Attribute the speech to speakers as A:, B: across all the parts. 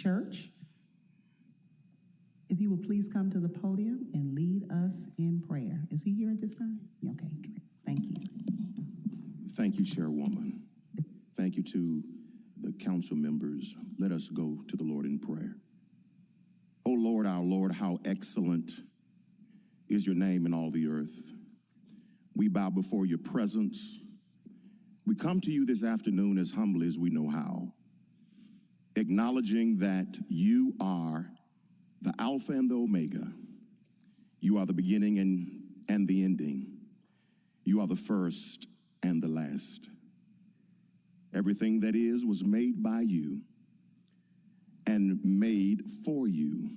A: Church. If you will please come to the podium and lead us in prayer. Is he here at this time? Yeah, okay, great. Thank you.
B: Thank you, Chairwoman. Thank you to the council members. Let us go to the Lord in prayer. Oh Lord, our Lord, how excellent is your name in all the earth. We bow before your presence. We come to you this afternoon as humbly as we know how, acknowledging that you are the Alpha and the Omega. You are the beginning and the ending. You are the first and the last. Everything that is was made by you and made for you.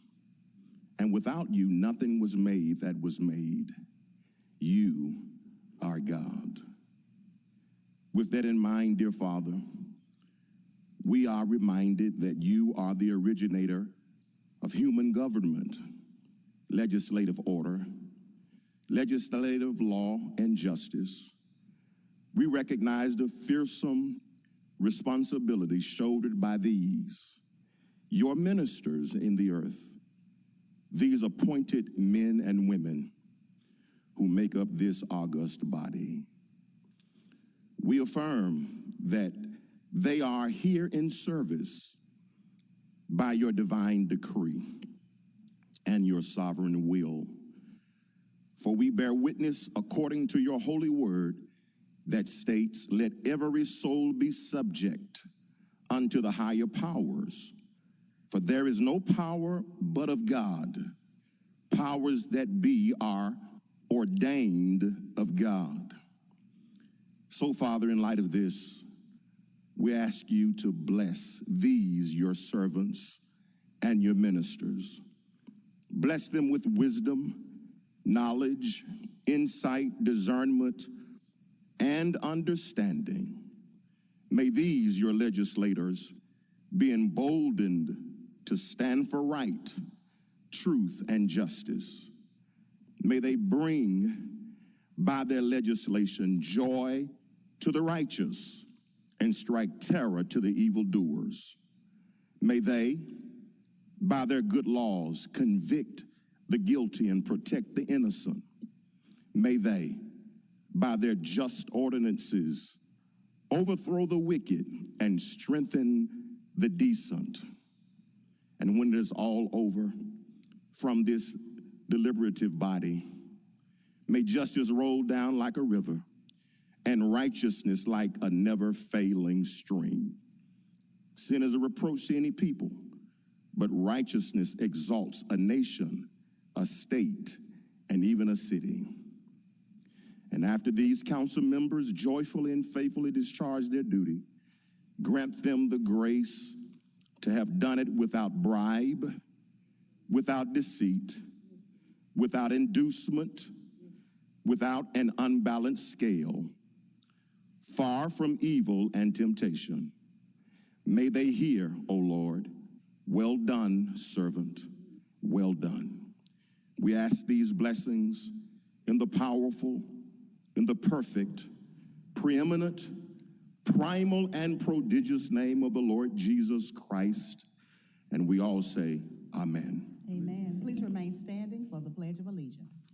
B: And without you, nothing was made that was made. You are God. With that in mind, dear Father, we are reminded that you are the originator of human government, legislative order, legislative law, and justice. We recognize the fearsome responsibility shouldered by these, your ministers in the earth, these appointed men and women who make up this august body. We affirm that they are here in service by your divine decree and your sovereign will. For we bear witness according to your holy word that states, let every soul be subject unto the higher powers. For there is no power but of God. Powers that be are ordained of God. So, Father, in light of this, we ask you to bless these, your servants and your ministers. Bless them with wisdom, knowledge, insight, discernment, and understanding. May these, your legislators, be emboldened to stand for right, truth, and justice. May they bring, by their legislation, joy to the righteous and strike terror to the evildoers. May they, by their good laws, convict the guilty and protect the innocent. May they, by their just ordinances, overthrow the wicked and strengthen the decent. And when it is all over from this deliberative body, may justice roll down like a river and righteousness like a never-failing stream. Sin is a reproach to any people, but righteousness exalts a nation, a state, and even a city. And after these council members joyfully and faithfully discharge their duty, grant them the grace to have done it without bribe, without deceit, without inducement, without an unbalanced scale, far from evil and temptation. May they hear, O Lord, well done, servant, well done. We ask these blessings in the powerful, in the perfect, preeminent, primal, and prodigious name of the Lord Jesus Christ. And we all say, Amen.
A: Amen. Please remain standing for the Pledge of Allegiance.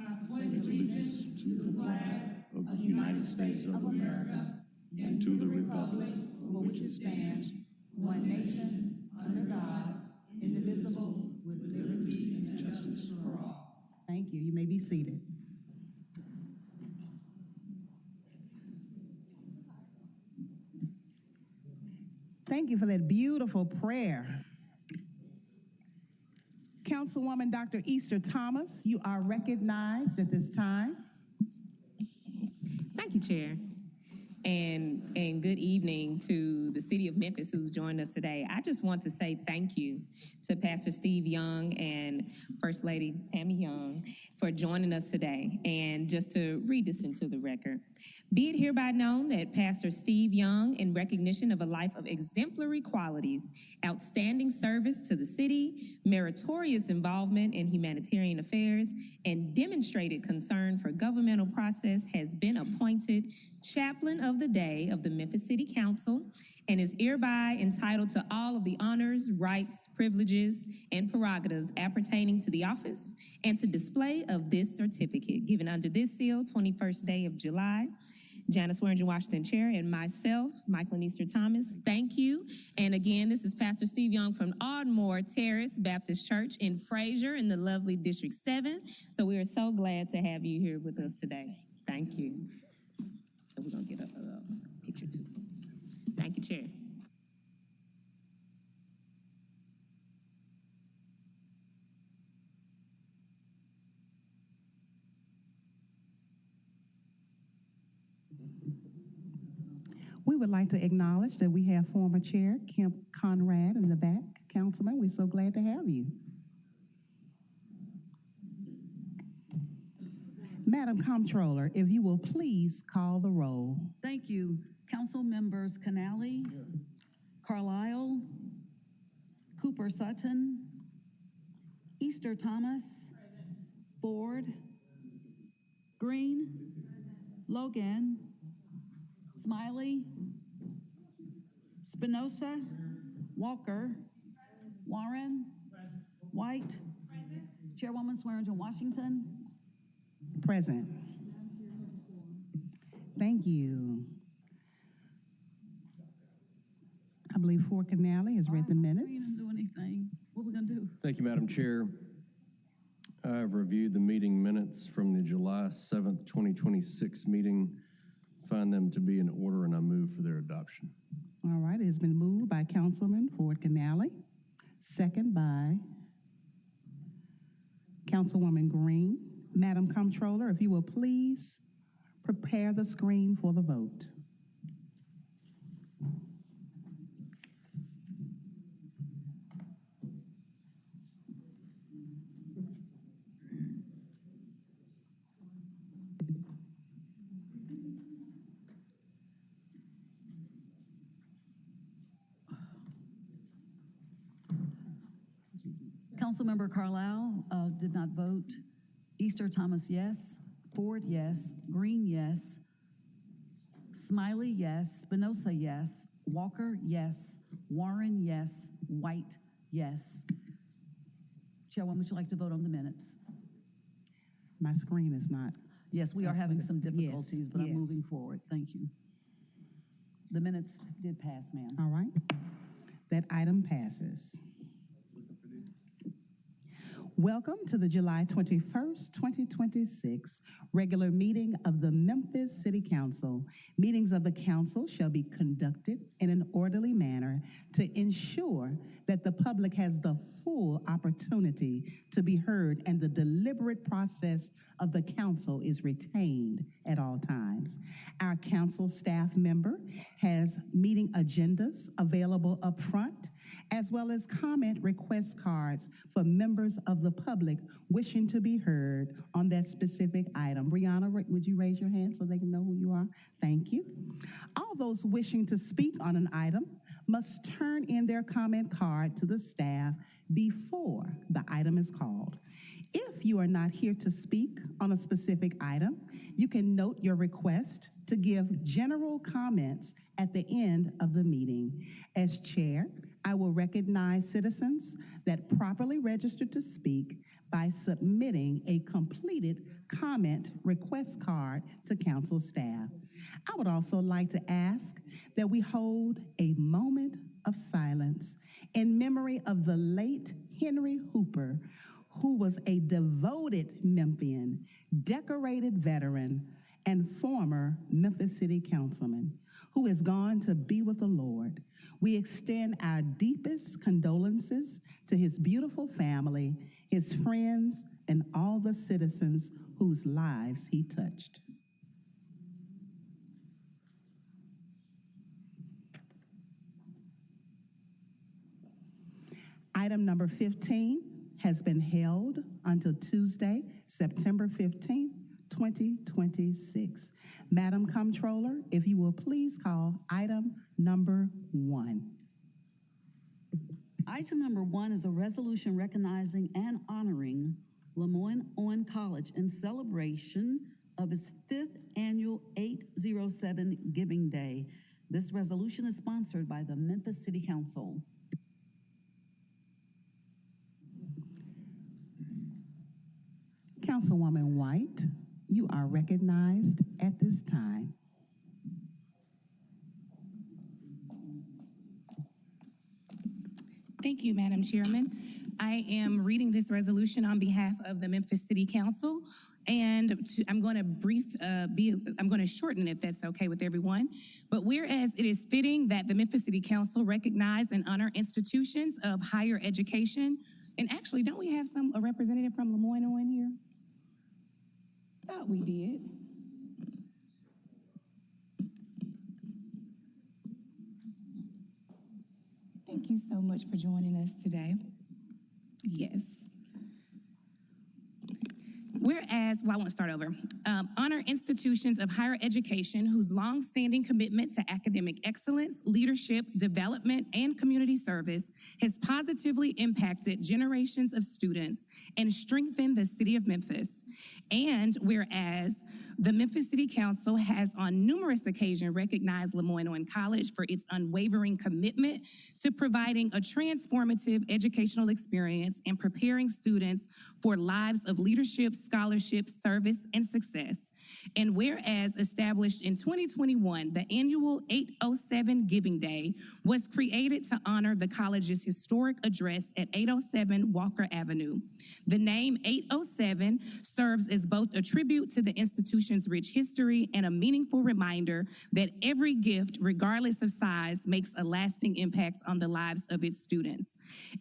C: I pledge allegiance to the flag of the United States of America and to the republic for which it stands, one nation, under God, indivisible, with liberty and justice for all.
A: Thank you. You may be seated. Thank you for that beautiful prayer. Councilwoman Dr. Easter Thomas, you are recognized at this time.
D: Thank you, Chair. And good evening to the city of Memphis who's joined us today. I just want to say thank you to Pastor Steve Young and First Lady Tammy Young for joining us today. And just to read this into the record, be it hereby known that Pastor Steve Young, in recognition of a life of exemplary qualities, outstanding service to the city, meritorious involvement in humanitarian affairs, and demonstrated concern for governmental process, has been appointed Chaplain of of the day of the Memphis City Council and is hereby entitled to all of the honors, rights, privileges, and prerogatives appertaining to the office and to display of this certificate given under this seal, 21st day of July. Janice Swearingen Washington Chair, and myself, Michael Easter Thomas. Thank you. And again, this is Pastor Steve Young from Ardmore Terrace Baptist Church in Fraser in the lovely District 7. So we are so glad to have you here with us today. Thank you. So we're going to get a picture too. Thank you, Chair.
A: We would like to acknowledge that we have former Chair Kemp Conrad in the back. Councilman, we're so glad to have you. Madam Comptroller, if you will please call the roll.
C: Thank you. Council members Canali, Carlisle, Cooper Sutton, Easter Thomas, Ford, Green, Logan, Smiley, Spinoza, Walker, Warren, White, Chairwoman Swearingen Washington.
A: Present. Thank you. I believe Ford Canali has read the minutes.
C: Didn't do anything. What are we gonna do?
E: Thank you, Madam Chair. I have reviewed the meeting minutes from the July 7th, 2026 meeting, find them to be in order, and I move for their adoption.
A: All right, it has been moved by Councilman Ford Canali, second by Councilwoman Green. Madam Comptroller, if you will please prepare the screen for the vote.
C: Councilmember Carlisle did not vote. Easter Thomas, yes. Ford, yes. Green, yes. Smiley, yes. Spinoza, yes. Walker, yes. Warren, yes. White, yes. Chairwoman, would you like to vote on the minutes?
A: My screen is not.
C: Yes, we are having some difficulties,
A: Yes,
C: but I'm
A: yes.
C: moving forward. Thank you. The minutes did pass, ma'am.
A: All right. That item passes. Welcome to the July 21st, 2026 regular meeting of the Memphis City Council. Meetings of the council shall be conducted in an orderly manner to ensure that the public has the full opportunity to be heard and the deliberate process of the council is retained at all times. Our council staff member has meeting agendas available up front, as well as comment request cards for members of the public wishing to be heard on that specific item. Brianna, would you raise your hand so they can know who you are? Thank you. All those wishing to speak on an item must turn in their comment card to the staff before the item is called. If you are not here to speak on a specific item, you can note your request to give general comments at the end of the meeting. As chair, I will recognize citizens that properly registered to speak by submitting a completed comment request card to council staff. I would also like to ask that we hold a moment of silence in memory of the late Henry Hooper, who was a devoted Memphian, decorated veteran, and former Memphis City Councilman who has gone to be with the Lord. We extend our deepest condolences to his beautiful family, his friends, and all the citizens whose lives he touched. Item number 15 has been held until Tuesday, September 15th, 2026. Madam Comptroller, if you will please call item number 1.
C: Item number 1 is a resolution recognizing and honoring Lemoyne-Owen College in celebration of its 5th annual 807 Giving Day. This resolution is sponsored by the Memphis City Council.
A: Councilwoman White, you are recognized at this time.
F: Thank you, Madam Chairman. I am reading this resolution on behalf of the Memphis City Council, and I'm going to shorten it if that's okay with everyone. But whereas it is fitting that the Memphis City Council recognize and honor institutions of higher education, and actually, don't we have a representative from Lemoyne on here? Thought we did. Thank you so much for joining us today. Yes. Whereas, well, I want to start over. Honor institutions of higher education whose longstanding commitment to academic excellence, leadership, development, and community service has positively impacted generations of students and strengthened the city of Memphis. And whereas the Memphis City Council has on numerous occasions recognized Lemoyne College for its unwavering commitment to providing a transformative educational experience and preparing students for lives of leadership, scholarship, service, and success. And whereas established in 2021, the annual 807 Giving Day was created to honor the college's historic address at 807 Walker Avenue. The name 807 serves as both a tribute to the institution's rich history and a meaningful reminder that every gift, regardless of size, makes a lasting impact on the lives of its students.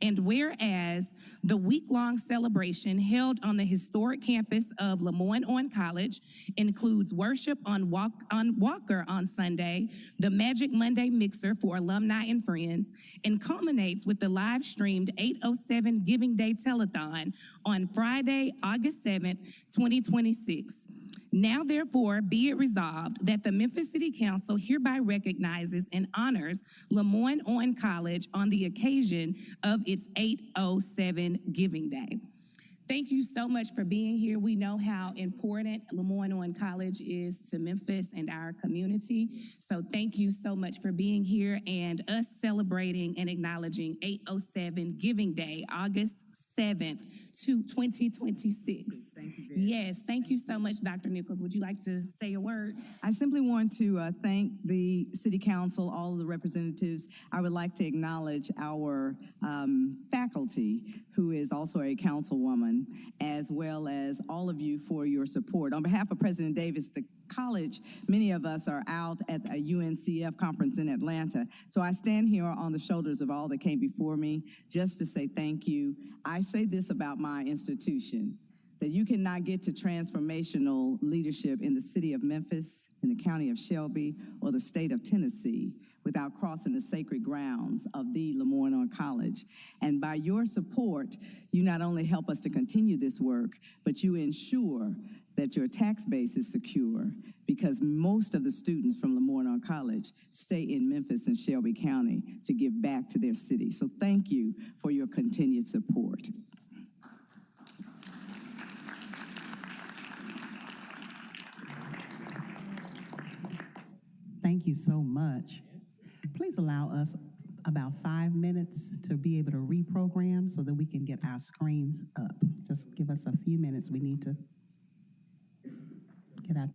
F: And whereas the week-long celebration held on the historic campus of Lemoyne College includes worship on Walker on Sunday, the Magic Monday Mixer for alumni and friends, and culminates with the live-streamed 807 Giving Day Telethon on Friday, August 7th, 2026. Now, therefore, be it resolved that the Memphis City Council hereby recognizes and honors Lemoyne College on the occasion of its 807 Giving Day. Thank you so much for being here. We know how important Lemoyne College is to Memphis and our community. So thank you so much for being here and us celebrating and acknowledging 807 Giving Day, August 7th, 2026.
C: Thank you,
F: yes, thank you so much, Dr. Nichols. Would you like to say a word?
G: I simply want to thank the City Council, all of the representatives. I would like to acknowledge our faculty, who is also a councilwoman, as well as all of you for your support. On behalf of President Davis, the college, many of us are out at a UNCF conference in Atlanta. So I stand here on the shoulders of all that came before me just to say thank you. I say this about my institution, that you cannot get to transformational leadership in the city of Memphis, in the county of Shelby, or the state of Tennessee without crossing the sacred grounds of the Lemoyne College. And by your support, you not only help us to continue this work, but you ensure that your tax base is secure, because most of the students from Lemoyne College stay in Memphis and Shelby County to give back to their city. So thank you for your continued support.
A: Thank you so much. Please allow us about 5 minutes to be able to reprogram so that we can get our screens up. Just give us a few minutes. We need to get our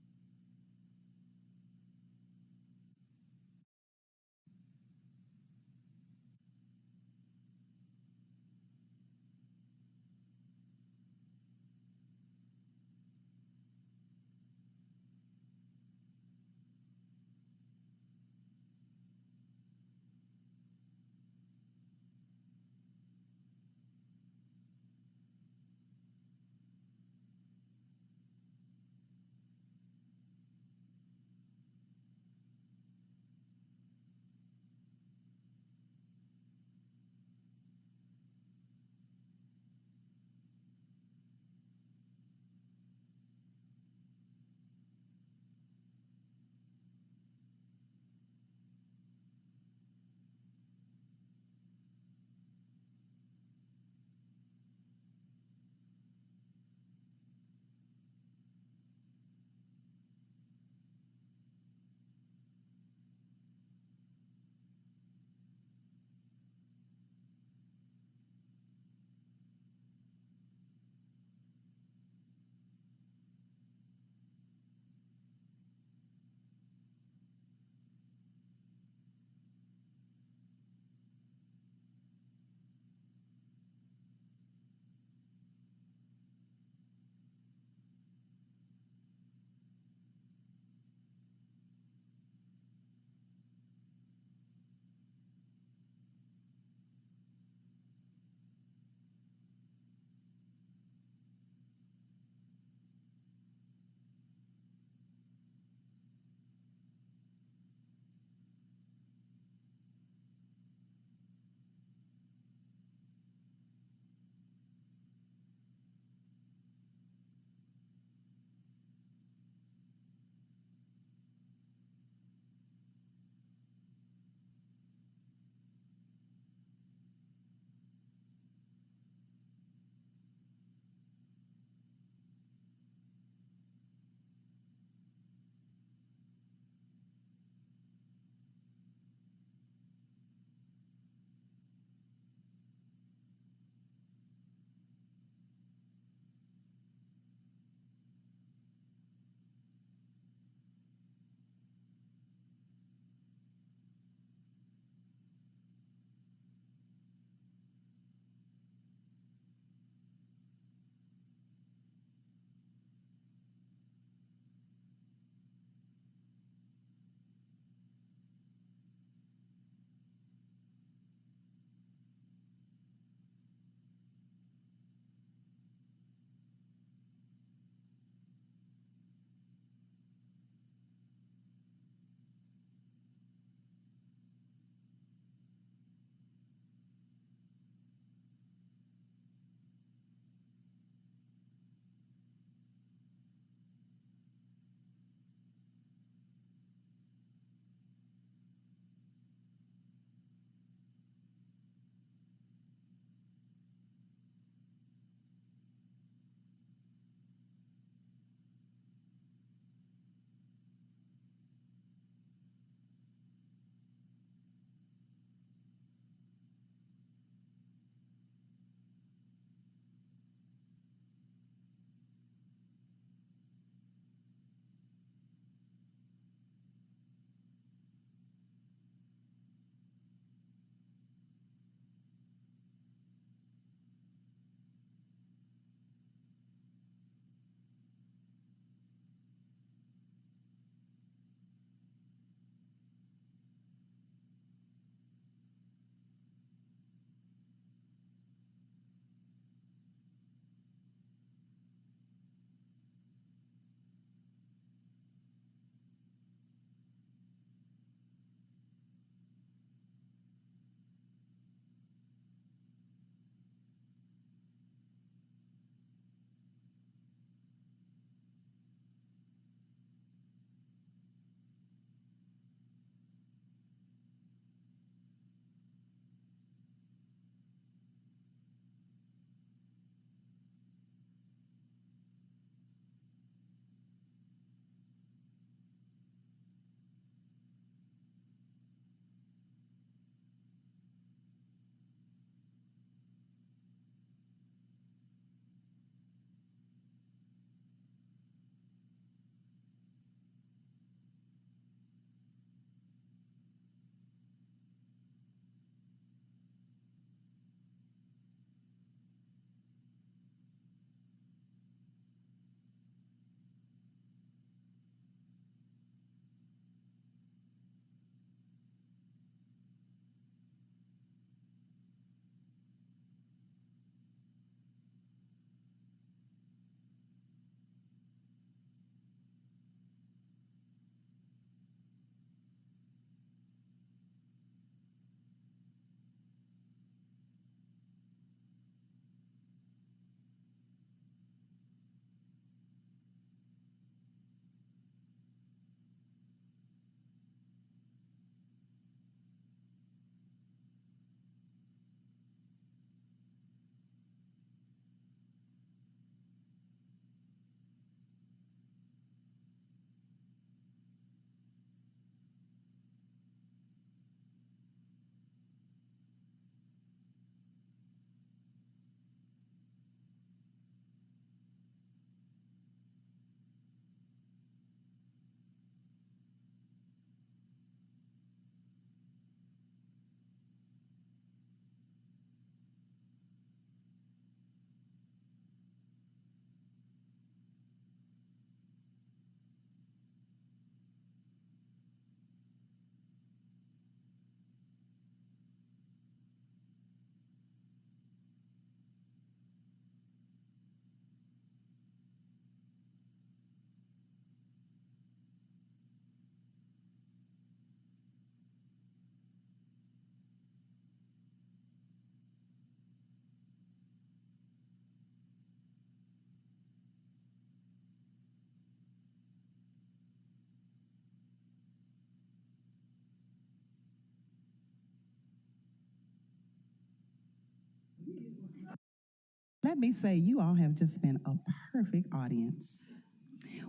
A: Let me say, you all have just been a perfect audience.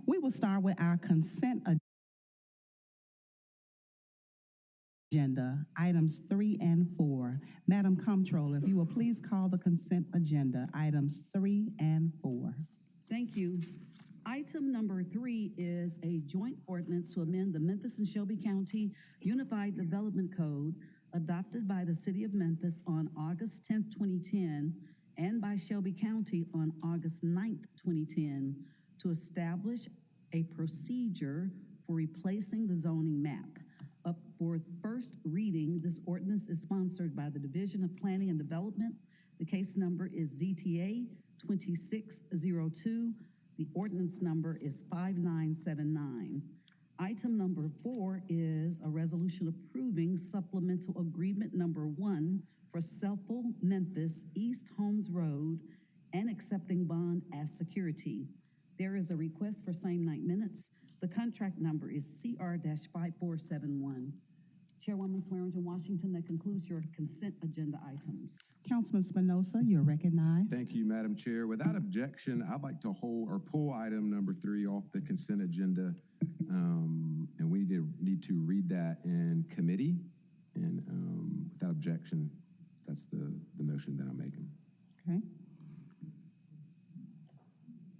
A: We will start with our consent agenda, items 3 and 4. Madam Comptroller, if you will please call the consent agenda, items 3 and 4.
C: Thank you. Item number 3 is a joint ordinance to amend the Memphis and Shelby County Unified Development Code adopted by the City of Memphis on August 10th, 2010, and by Shelby County on August 9th, 2010, to establish a procedure for replacing the zoning map. Up for first reading, this ordinance is sponsored by the Division of Planning and Development. The case number is ZTA 2602. The ordinance number is 5979. Item number 4 is a resolution approving supplemental agreement number 1 for Selfel Memphis East Holmes Road and accepting bond as security. There is a request for same night minutes. The contract number is CR-5471. Chairwoman Swearingen Washington, that concludes your consent agenda items.
A: Councilman Spinoza, you're recognized.
H: Thank you, Madam Chair. Without objection, I'd like to hold or pull item number 3 off the consent agenda. And we need to read that in committee. And without objection, that's the motion that I'm making.
A: Okay.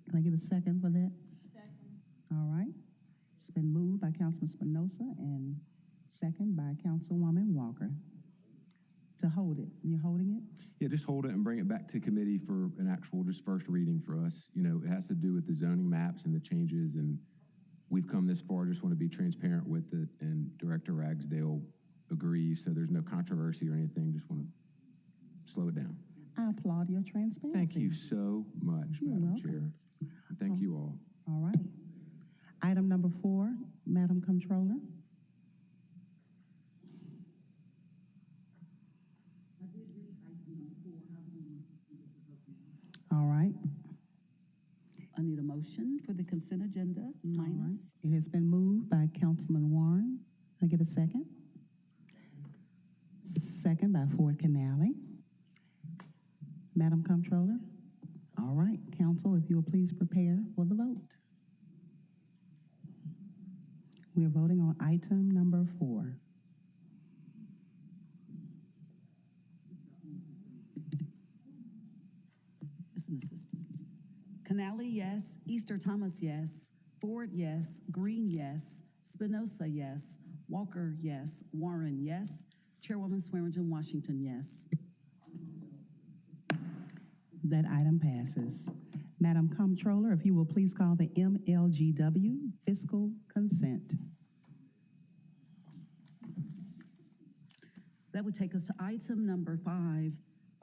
A: Can I get a second for that? Second. All right. It's been moved by Councilman Spinoza and second by Councilwoman Walker to hold it. You're holding it?
H: Yeah, just hold it and bring it back to committee for an actual just first reading for us. You know, it has to do with the zoning maps and the changes, and we've come this far. Just want to be transparent with it, and Director Ragsdale agrees, so there's no controversy or anything. Just want to slow it down.
A: I applaud your transparency.
H: Thank you so much,
A: You're
H: Madam
A: welcome.
H: Chair. And thank you all.
A: All right. Item number 4, Madam Comptroller. All right.
C: I need a motion for the consent agenda minus.
A: It has been moved by Councilman Warren. Can I get a second? Second by Ford Canale. Madam Comptroller? All right, Council, if you will please prepare for the vote. We are voting on item number 4.
C: As an assistant. Canale, yes. Easter Thomas, yes. Ford, yes. Green, yes. Spinoza, yes. Walker, yes. Warren, yes. Chairwoman Swearingen Washington, yes.
A: That item passes. Madam Comptroller, if you will please call the MLGW fiscal consent.
C: That would take us to item number 5,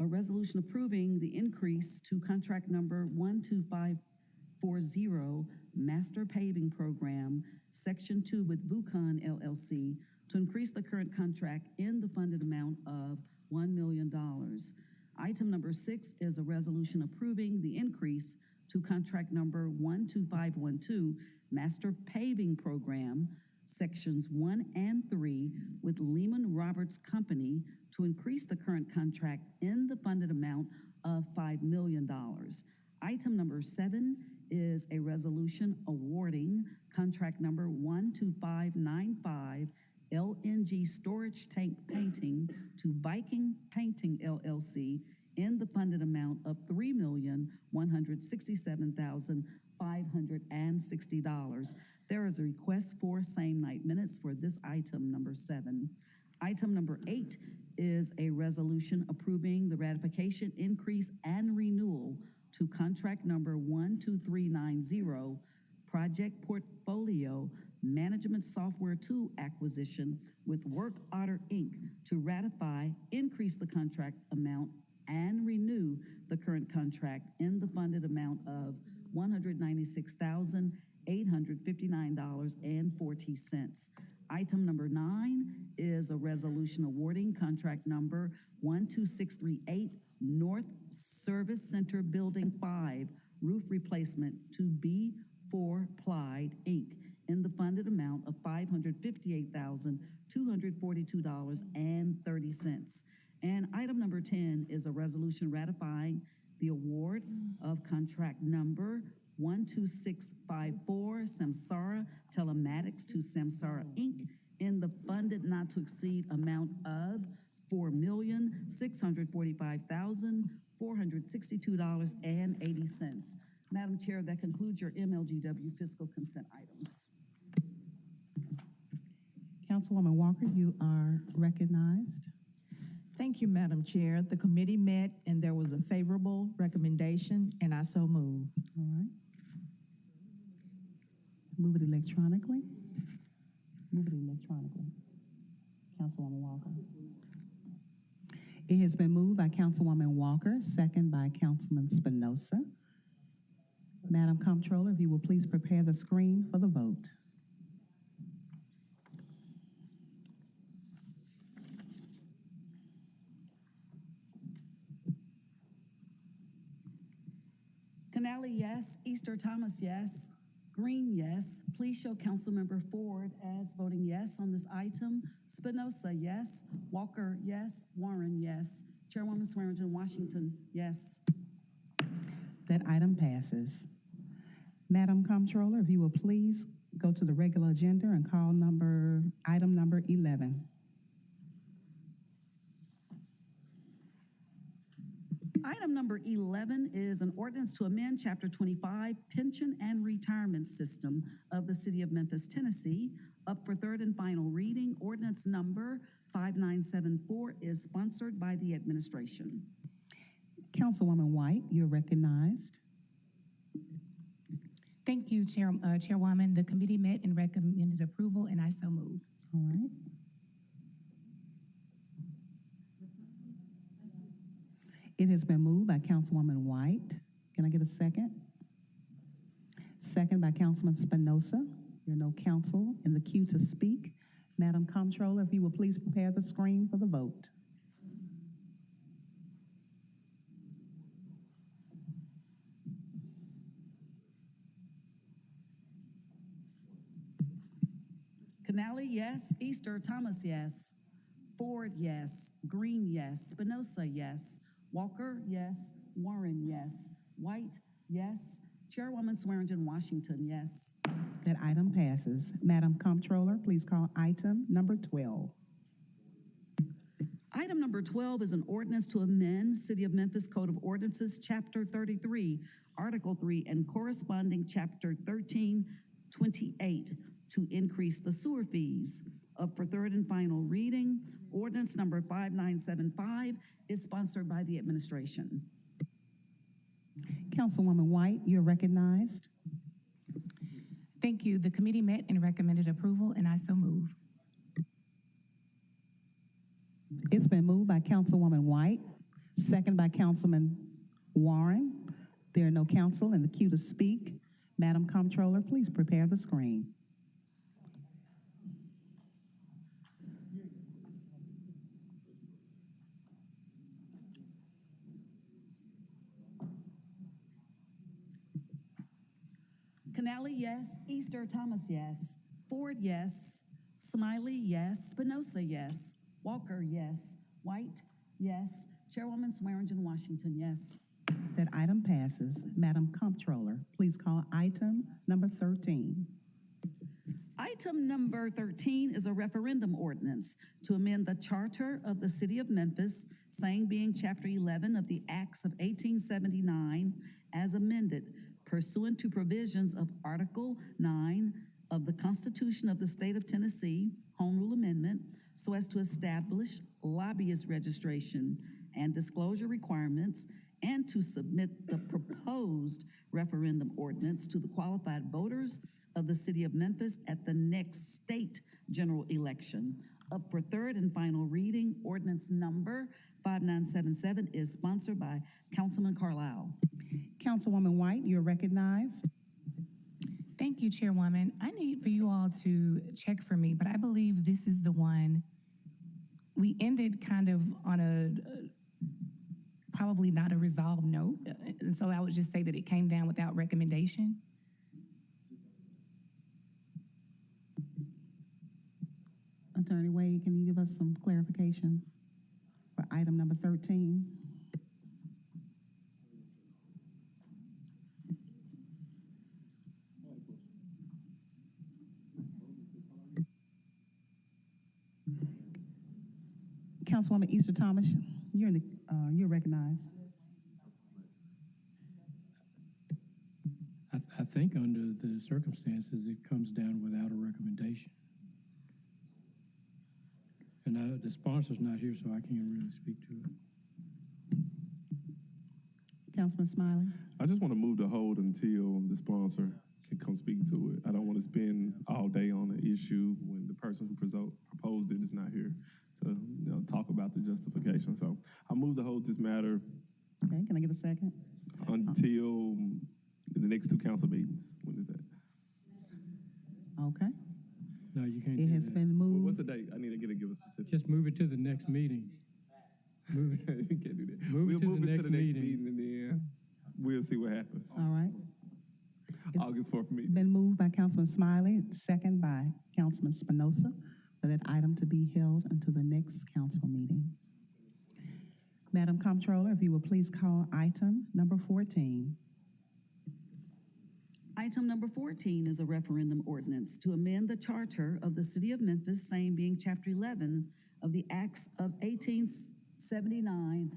C: a resolution approving the increase to contract number 12540, Master Paving Program, Section 2 with VUCON LLC, to increase the current contract in the funded amount of $1 million. Item number 6 is a resolution approving the increase to contract number 12512, Master Paving Program, Sections 1 and 3 with Lehman Roberts Company to increase the current contract in the funded amount of $5 million. Item number 7 is a resolution awarding contract number 12595, LNG storage tank painting to Viking Painting LLC in the funded amount of $3,167,560. There is a request for same night minutes for this item number 7. Item number 8 is a resolution approving the ratification, increase, and renewal to contract number 12390, Project Portfolio Management Software Tool Acquisition with Work Order Inc. to ratify, increase the contract amount, and renew the current contract in the funded amount of $196,859.40. Item number 9 is a resolution awarding contract number 12638, North Service Center Building 5, roof replacement to B4 Plyde Inc. in the funded amount of $558,242.30.
I: And item number 10 is a resolution ratifying the award of contract number 12654 Samsara Telematics to Samsara Inc. in the funded not to exceed amount of $4,645,462.80. Madam Chair, that concludes your MLGW fiscal consent items.
A: Councilwoman Walker, you are recognized.
C: Thank you, Madam Chair. The committee met and there was a favorable recommendation, and I so move.
A: All right. Move it electronically. Move it electronically. Councilwoman Walker. It has been moved by Councilwoman Walker, second by Councilman Spinoza. Madam Comptroller, if you will please prepare the screen for the vote.
I: Canali, yes. Easter Thomas, yes. Green, yes. Please show Councilmember Ford as voting yes on this item. Spinoza, yes. Walker, yes. Warren, yes. Chairwoman Swearingen Washington, yes.
A: That item passes. Madam Comptroller, if you will please go to the regular agenda and call item number 11.
I: Item number 11 is an ordinance to amend Chapter 25, Pension and Retirement System of the City of Memphis, Tennessee, up for third and final reading. Ordinance number 5974 is sponsored by the administration.
A: Councilwoman White, you're recognized.
F: Thank you, Chairwoman. The committee met and recommended approval, and I so move.
A: All right. It has been moved by Councilwoman White. Can I get a second? Second by Councilman Spinoza. There are no counsel in the queue to speak. Madam Comptroller, if you will please prepare the screen for the vote.
I: Canali, yes. Easter Thomas, yes. Ford, yes. Green, yes. Spinoza, yes. Walker, yes. Warren, yes. White, yes. Chairwoman Swearingen Washington, yes.
A: That item passes. Madam Comptroller, please call item number 12.
I: Item number 12 is an ordinance to amend City of Memphis Code of Ordinances, Chapter 33, Article 3, and corresponding Chapter 1328 to increase the sewer fees. Up for third and final reading, ordinance number 5975 is sponsored by the administration.
A: Councilwoman White, you're recognized.
F: Thank you. The committee met and recommended approval, and I so move.
A: It's been moved by Councilwoman White, second by Councilman Warren. There are no counsel in the queue to speak. Madam Comptroller, please prepare the screen.
I: Canali, yes. Easter Thomas, yes. Ford, yes. Smiley, yes. Spinoza, yes. Walker, yes. White, yes. Chairwoman Swearingen Washington, yes.
A: That item passes. Madam Comptroller, please call item number 13.
I: Item number 13 is a referendum ordinance to amend the charter of the City of Memphis, saying being Chapter 11 of the Acts of 1879 as amended, pursuant to provisions of Article 9 of the Constitution of the State of Tennessee, Home Rule Amendment, so as to establish lobbyist registration and disclosure requirements, and to submit the proposed referendum ordinance to the qualified voters of the City of Memphis at the next state general election. Up for third and final reading, ordinance number 5977 is sponsored by Councilman Carlisle.
A: Councilwoman White, you're recognized.
F: Thank you, Chairwoman. I need for you all to check for me, but I believe this is the one. We ended kind of on a probably not a resolved note, and so I would just say that it came down without recommendation.
A: Attorney Wade, can you give us some clarification for for item number 13? Councilwoman Easter Thomas, you're recognized.
J: I think under the circumstances, it comes down without a recommendation. And the sponsor's not here, so I can't really speak to it.
A: Councilman Smiley?
K: I just want to move the hold until the sponsor can come speak to it. I don't want to spend all day on an issue when the person who proposed it is not here to talk about the justification. So I move to hold this matter.
A: Okay, can I get a second?
K: Until the next two council meetings. When is that?
A: Okay.
J: No, you can't
A: It
J: do
A: has
J: that.
A: been moved.
K: What's the date? I need to give a specific.
J: Just move it to the next meeting. Move it.
K: We can't do that.
J: Move it to
K: We'll
J: the
K: move it
J: next
K: to the next
J: meeting.
K: meeting and then we'll see what happens.
A: All right.
K: August 4th meeting.
A: Been moved by Councilman Smiley, second by Councilman Spinoza, for that item to be held until the next council meeting. Madam Comptroller, if you will please call item number 14.
I: Item number 14 is a referendum ordinance to amend the charter of the city of Memphis, same being chapter 11 of the Acts of 1879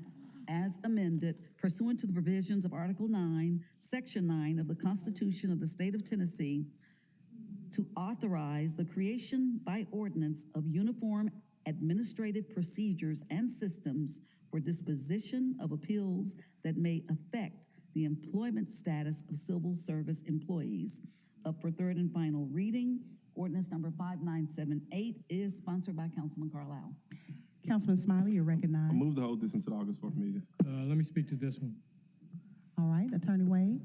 I: as amended pursuant to the provisions of Article 9, Section 9 of the Constitution of the State of Tennessee to authorize the creation by ordinance of uniform administrative procedures and systems for disposition of appeals that may affect the employment status of civil service employees. Up for third and final reading, ordinance number 5978 is sponsored by Councilman Carlisle.
A: Councilman Smiley, you're recognized.
K: I move to hold this until the August 4th meeting.
J: Let me speak to this one.
A: All right, Attorney Wade.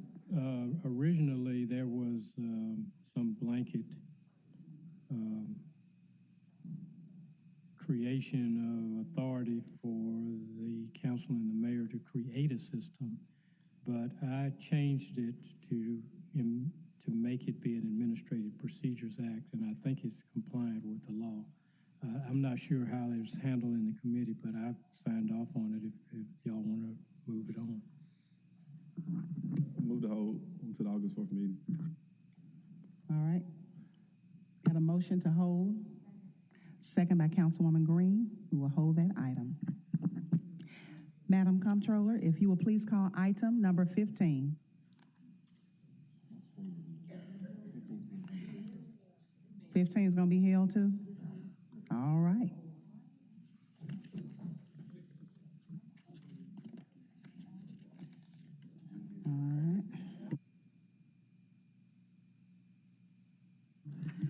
J: Originally, there was some blanket creation of authority for the council and the mayor to create a system, but I changed it to make it be an Administrative Procedures Act, and I think it's compliant with the law. I'm not sure how it's handled in the committee, but I've signed off on it if y'all want to move it on.
K: Move to hold until the August 4th meeting.
A: All right. Got a motion to hold, second by Councilwoman Green, who will hold that item. Madam Comptroller, if you will please call item number 15. '15 is going to be held too? All right. All right.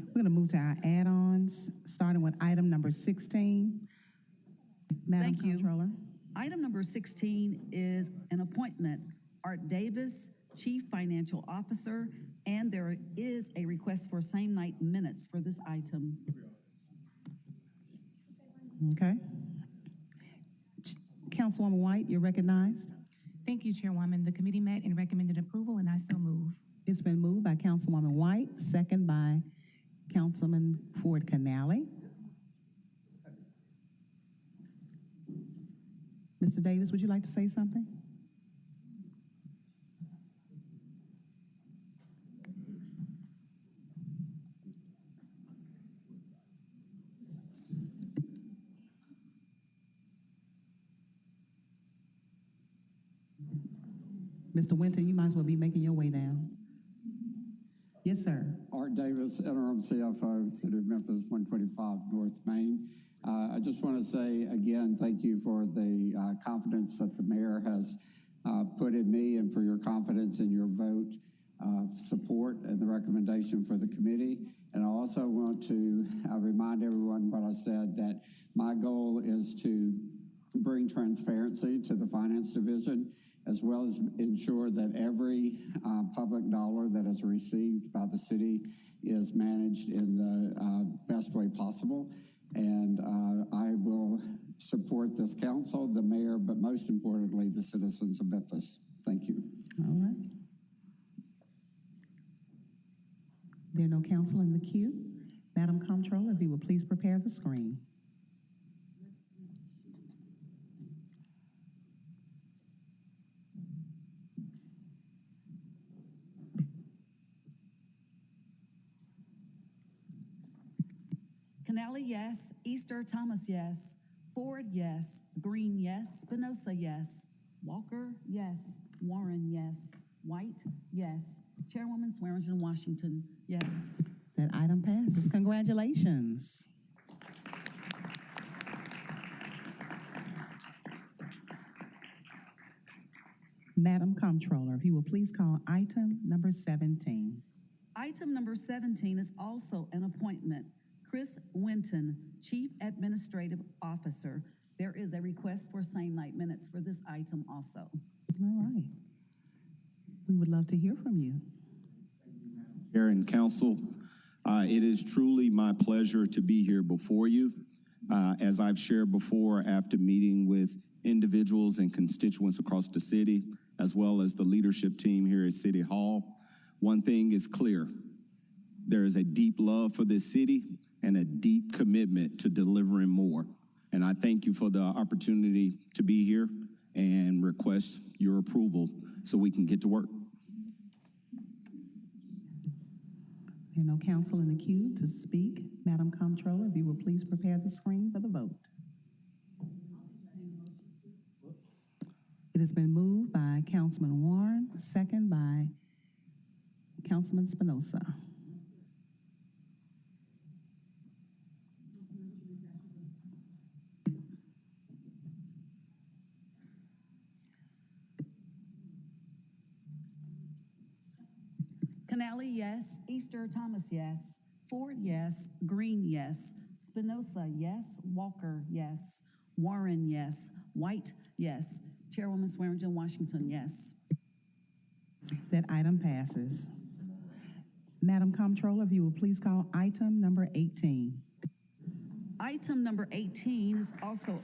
A: We're going to move to our add-ons, starting with item number 16. Madam
I: Thank you.
A: Comptroller.
I: Item number 16 is an appointment, Art Davis, Chief Financial Officer, and there is a request for same-night minutes for this item.
A: Okay. Councilwoman White, you're recognized.
F: Thank you, Chairwoman. The committee met and recommended approval, and I so move.
A: It's been moved by Councilwoman White, second by Councilman Ford Canale. Mr. Davis, would you like to say something? Mr. Winter, you might as well be making your way down. Yes, sir.
L: Art Davis, interim CFO, City of Memphis, 125 North Main. I just want to say again, thank you for the confidence that the mayor has put in me and for your confidence in your vote support and the recommendation for the committee. And I also want to remind everyone what I said, that my goal is to bring transparency to the finance division, as well as ensure that every public dollar that is received by the city is managed in the best way possible. And I will support this council, the mayor, but most importantly, the citizens of Memphis. Thank you.
A: All right. There are no council in the queue. Madam Comptroller, if you will please prepare the screen.
I: Canali, yes. Easter Thomas, yes. Ford, yes. Green, yes. Spinoza, yes. Walker, yes. Warren, yes. White, yes. Chairwoman Swearingen Washington, yes.
A: That item passes. Congratulations. Madam Comptroller, if you will please call item number 17.
I: Item number 17 is also an appointment. Chris Winton, Chief Administrative Officer. There is a request for same-night minutes for this item also.
A: All right. We would love to hear from you.
B: Chair and Council, it is truly my pleasure to be here before you. As I've shared before, after meeting with individuals and constituents across the city, as well as the leadership team here at City Hall, one thing is clear. There is a deep love for this city and a deep commitment to delivering more. And I thank you for the opportunity to be here and request your approval so we can get to work.
A: There are no counsel in the queue to speak. Madam Comptroller, if you will please prepare the screen for the vote. It has been moved by Councilman Warren, second by Councilman Spinoza.
I: Canali, yes. Easter Thomas, yes. Ford, yes. Green, yes. Spinoza, yes. Walker, yes. Warren, yes. White, yes. Chairwoman Swearingen Washington, yes.
A: That item passes. Madam Comptroller, if you will please call item number 18.
I: Item number 18 is also,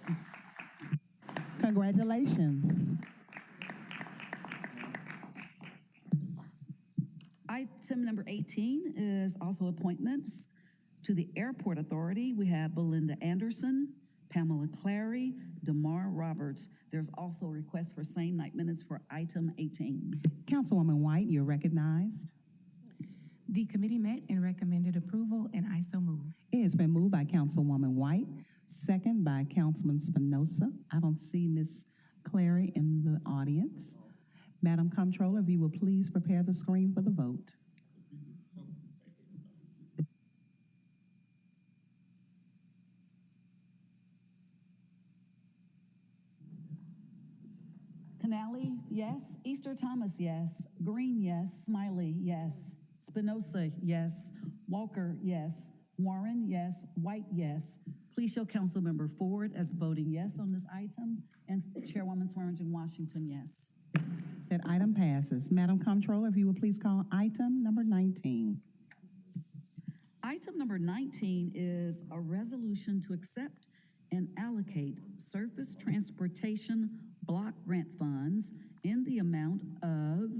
A: Congratulations.
I: item number 18 is also appointments to the Airport Authority. We have Belinda Anderson, Pamela Clary, DeMar Roberts. There's also a request for same-night minutes for item 18.
A: Councilwoman White, you're recognized.
F: The committee met and recommended approval, and I so move.
A: It has been moved by Councilwoman White, second by Councilman Spinoza. I don't see Ms. Clary in the audience. Madam Comptroller, if you will please prepare the screen for the vote.
I: Canali, yes. Easter Thomas, yes. Green, yes. Smiley, yes. Spinoza, yes. Walker, yes. Warren, yes. White, yes. Please show Councilmember Ford as voting yes on this item, and Chairwoman Swearingen Washington, yes.
A: That item passes. Madam Comptroller, if you will please call item number 19.
I: Item number 19 is a resolution to accept and allocate surface transportation block grant funds in the amount of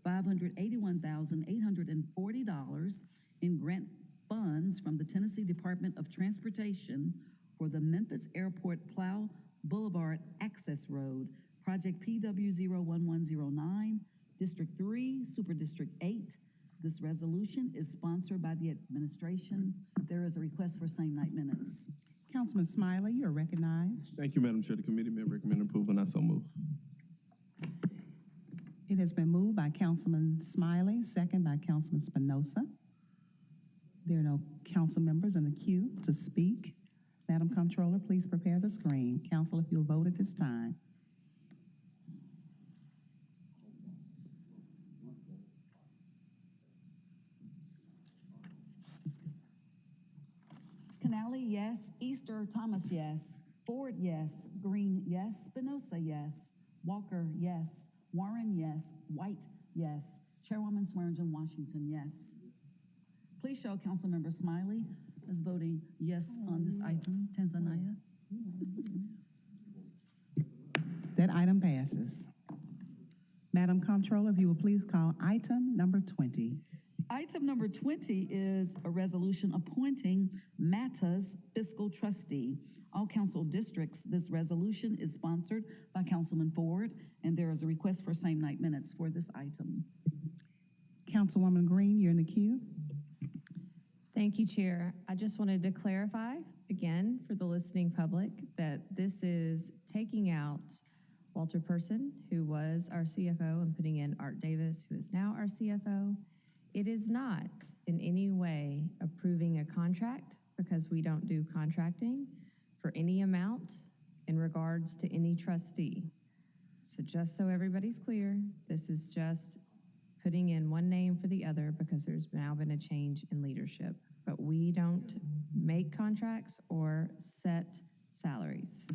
I: $581,840 in grant funds from the Tennessee Department of Transportation for the Memphis Airport Plow Boulevard Access Road, Project PW01109, District 3, Super District 8. This resolution is sponsored by the administration. There is a request for same-night minutes.
A: Councilman Smiley, you are recognized.
K: Thank you, Madam Chair. The committee may recommend approval, and I so move.
A: It has been moved by Councilman Smiley, second by Councilman Spinoza. There are no council members in the queue to speak. Madam Comptroller, please prepare the screen. Council, if you'll vote at this time.
I: Canali, yes. Easter Thomas, yes. Ford, yes. Green, yes. Spinoza, yes. Walker, yes. Warren, yes. White, yes. Chairwoman Swearingen Washington, yes. Please show Councilmember Smiley as voting yes on this item. Tanzania.
A: That item passes. Madam Comptroller, if you will please call item number 20.
I: Item number 20 is a resolution appointing MATA's fiscal trustee. All council districts, this resolution is sponsored by Councilman Ford, and there is a request for same-night minutes for this item.
A: Councilwoman Green, you're in the queue.
F: Thank
M: Thank you, Chair. I just wanted to clarify again for the listening public that this is taking out Walter Person, who was our CFO, and putting in Art Davis, who is now our CFO. It is not in any way approving a contract, because we don't do contracting for any amount in regards to any trustee. So just so everybody's clear, this is just putting in one name for the other because there's now been a change in leadership. But we don't make contracts or set salaries.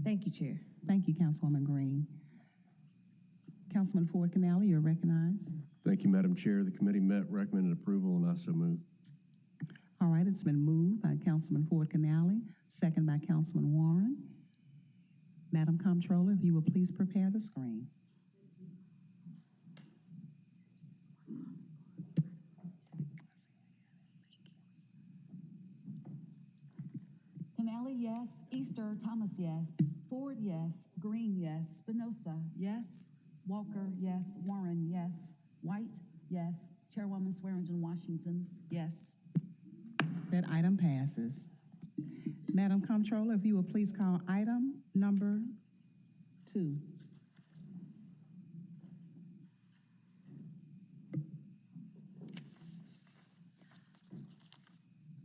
M: Thank you, Chair.
A: Thank you, Councilwoman Green. Councilman Ford Canale, you're recognized.
E: Thank you, Madam Chair. The committee met, recommended approval, and I so move.
A: All right, it's been moved by Councilman Ford Canale, second by Councilman Warren. Madam Comptroller, if you will please prepare the screen.
I: Canale, yes. Easter, Thomas, yes. Ford, yes. Green, yes. Spinoza, yes. Walker, yes. Warren, yes. White, yes. Chairwoman Swearingen Washington, yes.
A: That item passes. Madam Comptroller, if you will please call item number 2.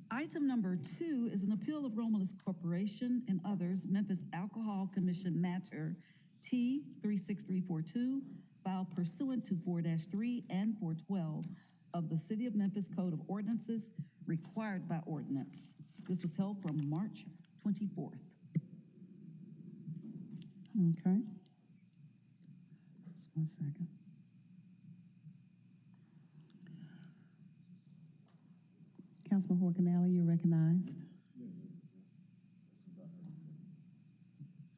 I: Item number 2 is an appeal of Romulus Corporation and others, Memphis Alcohol Commission matter T 36342, filed pursuant to 4-3 and 412 of the City of Memphis Code of Ordinances, required by ordinance. This was held from March 24th.
A: Okay. Just 1 second. Councilman Ford Canale, you're recognized.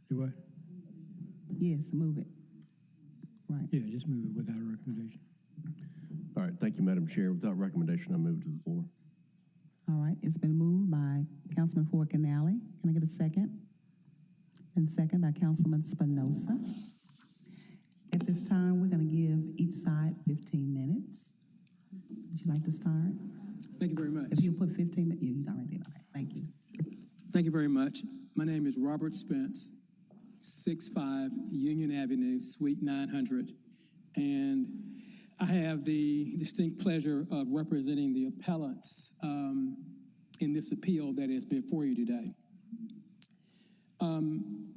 J: Do what?
A: Yes, move it. Right.
J: Yeah, just move it without a recommendation.
E: All right, thank you, Madam Chair. Without recommendation, I move to the floor.
A: All right, it's been moved by Councilman Ford Canale. Can I get a second? And second by Councilman Spinoza. At this time, we're going to give each side 15 minutes. Would you like to start?
N: Thank you very much.
A: If you put 15 minutes, you already did. Okay, thank you.
N: Thank you very much. My name is Robert Spence, 65 Union Avenue, Suite 900. And I have the distinct pleasure of representing the appellants in this appeal that is before you today.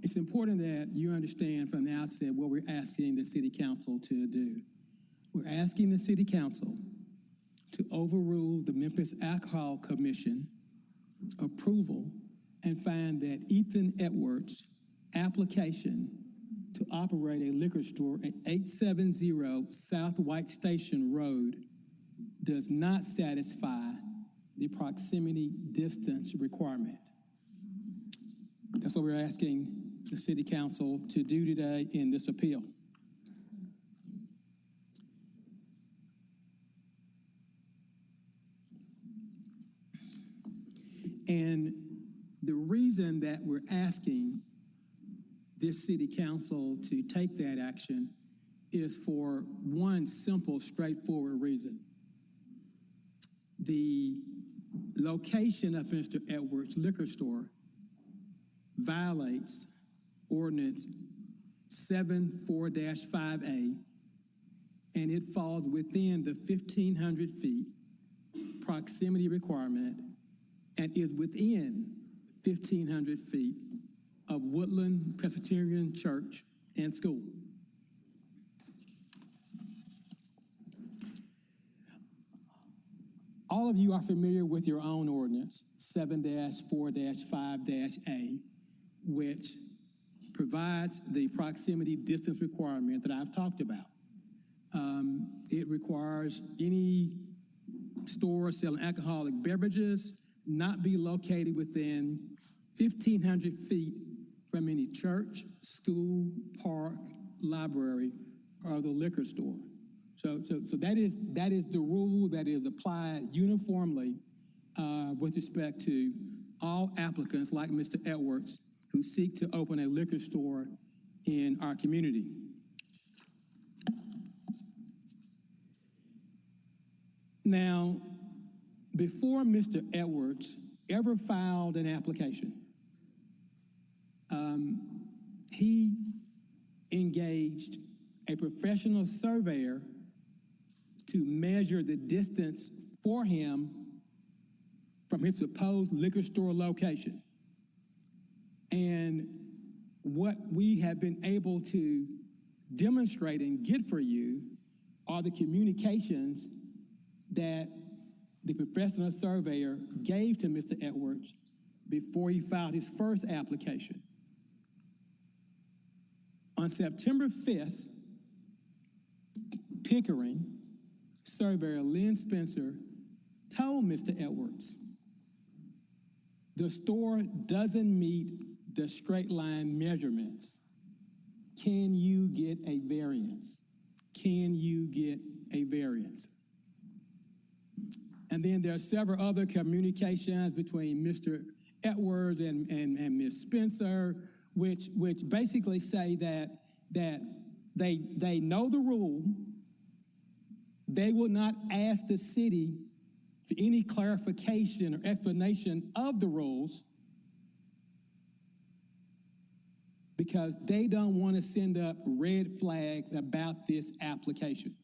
N: It's important that you understand from the outset what we're asking the City Council to do. We're asking the City Council to overrule the Memphis Alcohol Commission approval and find that Ethan Edwards' application to operate a liquor store at 870 South White Station Road does not satisfy the proximity distance requirement. That's what we're asking the City Council to do today in this appeal. And the reason that we're asking this City Council to take that action is for one simple, straightforward reason. The location of Mr. Edwards' liquor store violates Ordinance 74-5A, and it falls within the 1,500 feet proximity requirement and is within 1,500 feet of Woodland Presbyterian Church and School. All of you are familiar with your own ordinance, 7-4-5-A, which provides the proximity distance requirement that I've talked about. It requires any store selling alcoholic beverages not be located within 1,500 feet from any church, school, park, library, or the liquor store. So that is the rule that is applied uniformly with respect to all applicants like Mr. Edwards who seek to open a liquor store in our community. Now, before Mr. Edwards ever filed an application, he engaged a professional surveyor to measure the distance for him from his proposed liquor store location. And what we have been able to demonstrate and get for you are the communications that the professional surveyor gave to Mr. Edwards before he filed his first application. On September 5th, Pickering surveyor Lynn Spencer told Mr. Edwards, the store doesn't meet the straight line measurements. Can you get a variance? Can you get a variance? And then there are several other communications between Mr. Edwards and Ms. Spencer, which basically say that they know the rule. They will not ask the city for any clarification or explanation of the rules because they don't want to send up red flags about this application.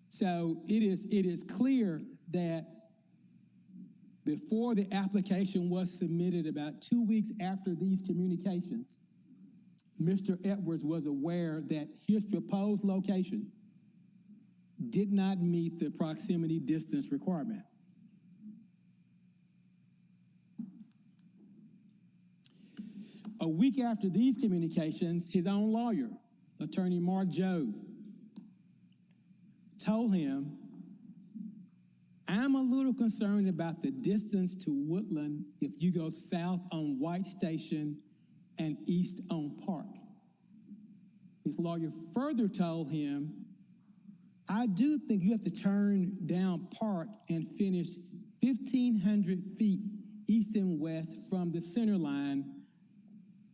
N: So it is clear that before the application was submitted, about 2 weeks after these communications, Mr. Edwards was aware that his proposed location did not meet the proximity distance requirement. A week after these communications, his own lawyer, attorney Mark Jobe, told him, I'm a little concerned about the distance to Woodland if you go south on White Station and east on Park. His lawyer further told him, I do think you have to turn down Park and finish 1,500 feet east and west from the center line.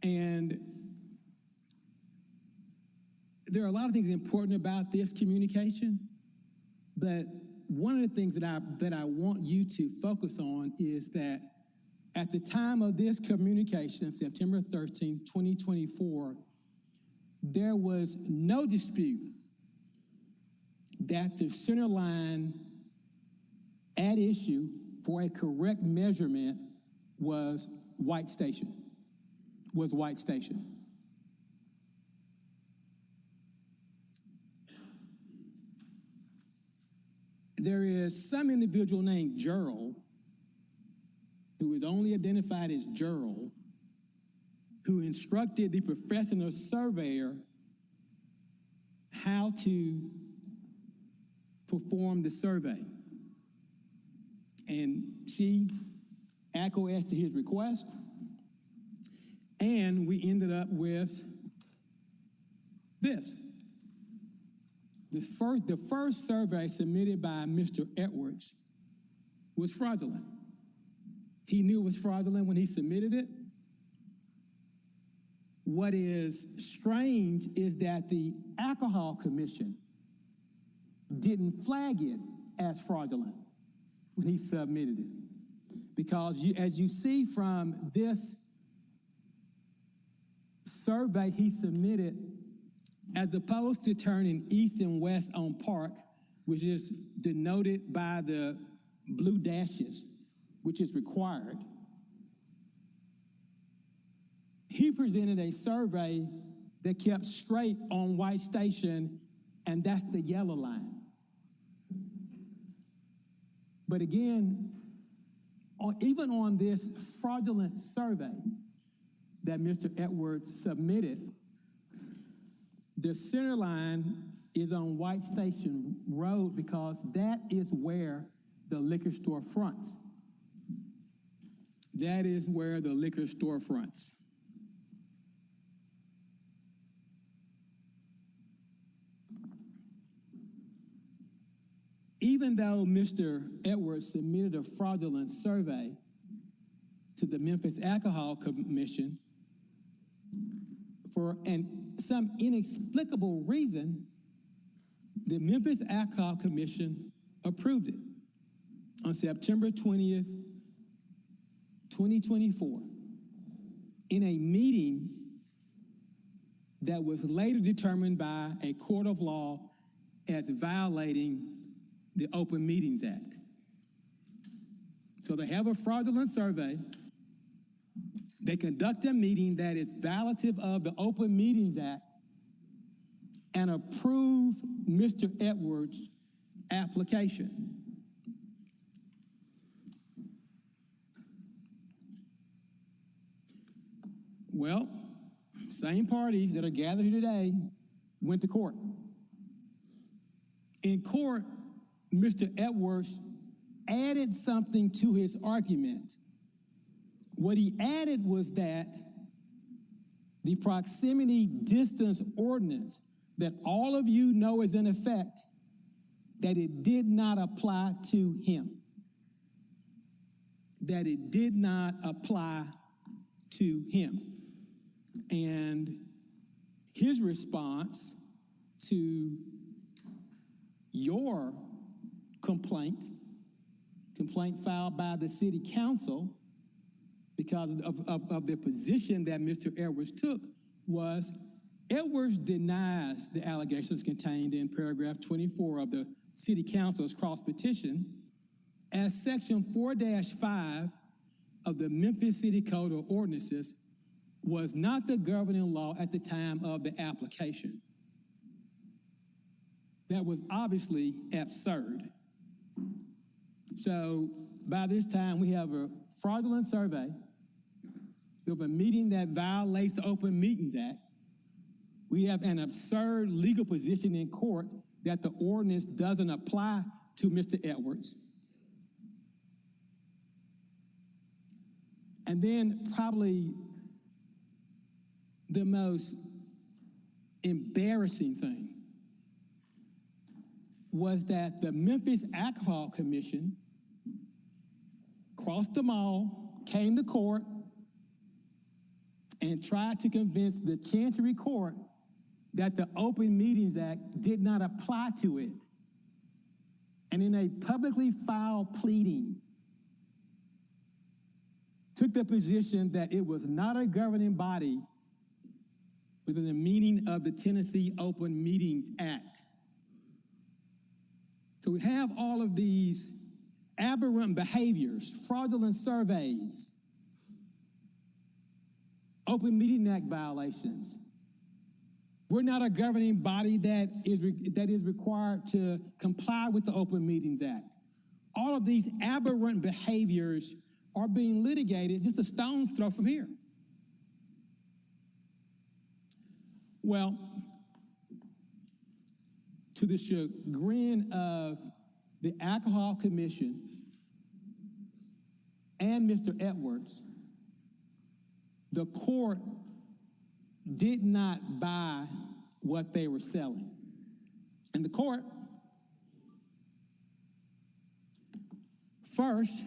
N: And there are a lot of things important about this communication, but one of the things that I want you to focus on is that at the time of this communication, September 13th, 2024, there was no dispute that the center line at issue for a correct measurement was White Station. There is some individual named Gerald, who is only identified as Gerald, who instructed the professional surveyor how to perform the survey. And she acquiesced to his request, and we ended up with this. The first survey submitted by Mr. Edwards was fraudulent. He knew it was fraudulent when he submitted it. What is strange is that the Alcohol Commission didn't flag it as fraudulent when he submitted it. Because as you see from this survey he submitted, as opposed to turning east and west on Park, which is denoted by the blue dashes, which is required, he presented a survey that kept straight on White Station, and that's the yellow line. But again, even on this fraudulent survey that Mr. Edwards submitted, the center line is on White Station Road because that is where the liquor store fronts. That is where the liquor store fronts. Even though Mr. Edwards submitted a fraudulent survey to the Memphis Alcohol Commission, for some inexplicable reason, the Memphis Alcohol Commission approved it on September 20th, 2024, in a meeting that was later determined by a court of law as violating the Open Meetings Act. So they have a fraudulent survey. They conduct a meeting that is violative of the Open Meetings Act and approve Mr. Edwards' application. Well, same parties that are gathered here today went to court. In court, Mr. Edwards added something to his argument. What he added was that the proximity distance ordinance that all of you know is in effect, that it did not apply to him. That it did not apply to him. And his response to your complaint filed by the city council because of the position that Mr. Edwards took was Edwards denies the allegations contained in paragraph 24 of the city council's cross petition as section 4-5 of the Memphis City Code of Ordinances was not the governing law at the time of the application. That was obviously absurd. So by this time, we have a fraudulent survey. We have a meeting that violates the Open Meetings Act. We have an absurd legal position in court that the ordinance doesn't apply to Mr. Edwards. And then probably the most embarrassing thing was that the Memphis Alcohol Commission crossed the mall, came to court, and tried to convince the Chancery Court that the Open Meetings Act did not apply to it. And in a publicly filed pleading, took the position that it was not a governing body within the meaning of the Tennessee Open Meetings Act. So we have all of these aberrant behaviors, fraudulent surveys, Open Meeting Act violations. We're not a governing body that is required to comply with the Open Meetings Act. All of these aberrant behaviors are being litigated just a stone's throw from here. Well, to the chagrin of the Alcohol Commission and Mr. Edwards, the court did not buy what they were selling. And the court, first,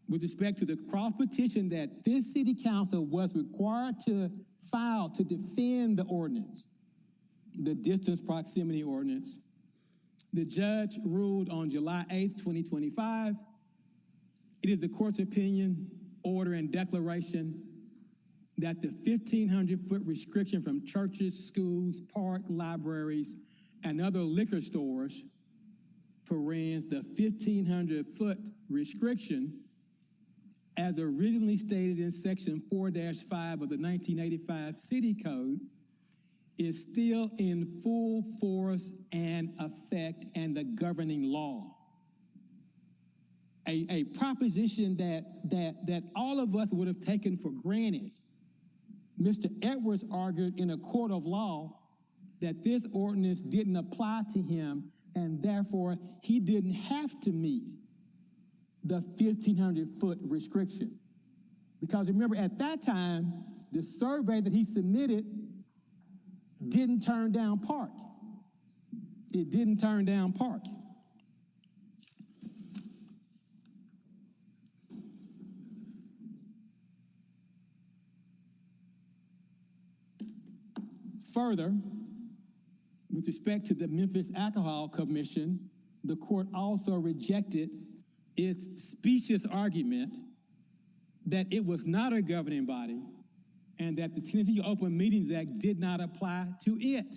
N: with respect to the cross petition that this city council was required to file to defend the ordinance, the distance proximity ordinance, the judge ruled on July 8th, 2025. It is the court's opinion, order, and declaration that the 1,500-foot restriction from churches, schools, parks, libraries, and other liquor stores, parens, the 1,500-foot restriction, as originally stated in section 4-5 of the 1985 City Code, is still in full force and effect and the governing law. A proposition that all of us would have taken for granted. Mr. Edwards argued in a court of law that this ordinance didn't apply to him and therefore he didn't have to meet the 1,500-foot restriction. Because remember, at that time, the survey that he submitted didn't turn down park. It didn't turn down park. Further, with respect to the Memphis Alcohol Commission, the court also rejected its specious argument that it was not a governing body and that the Tennessee Open Meetings Act did not apply to it.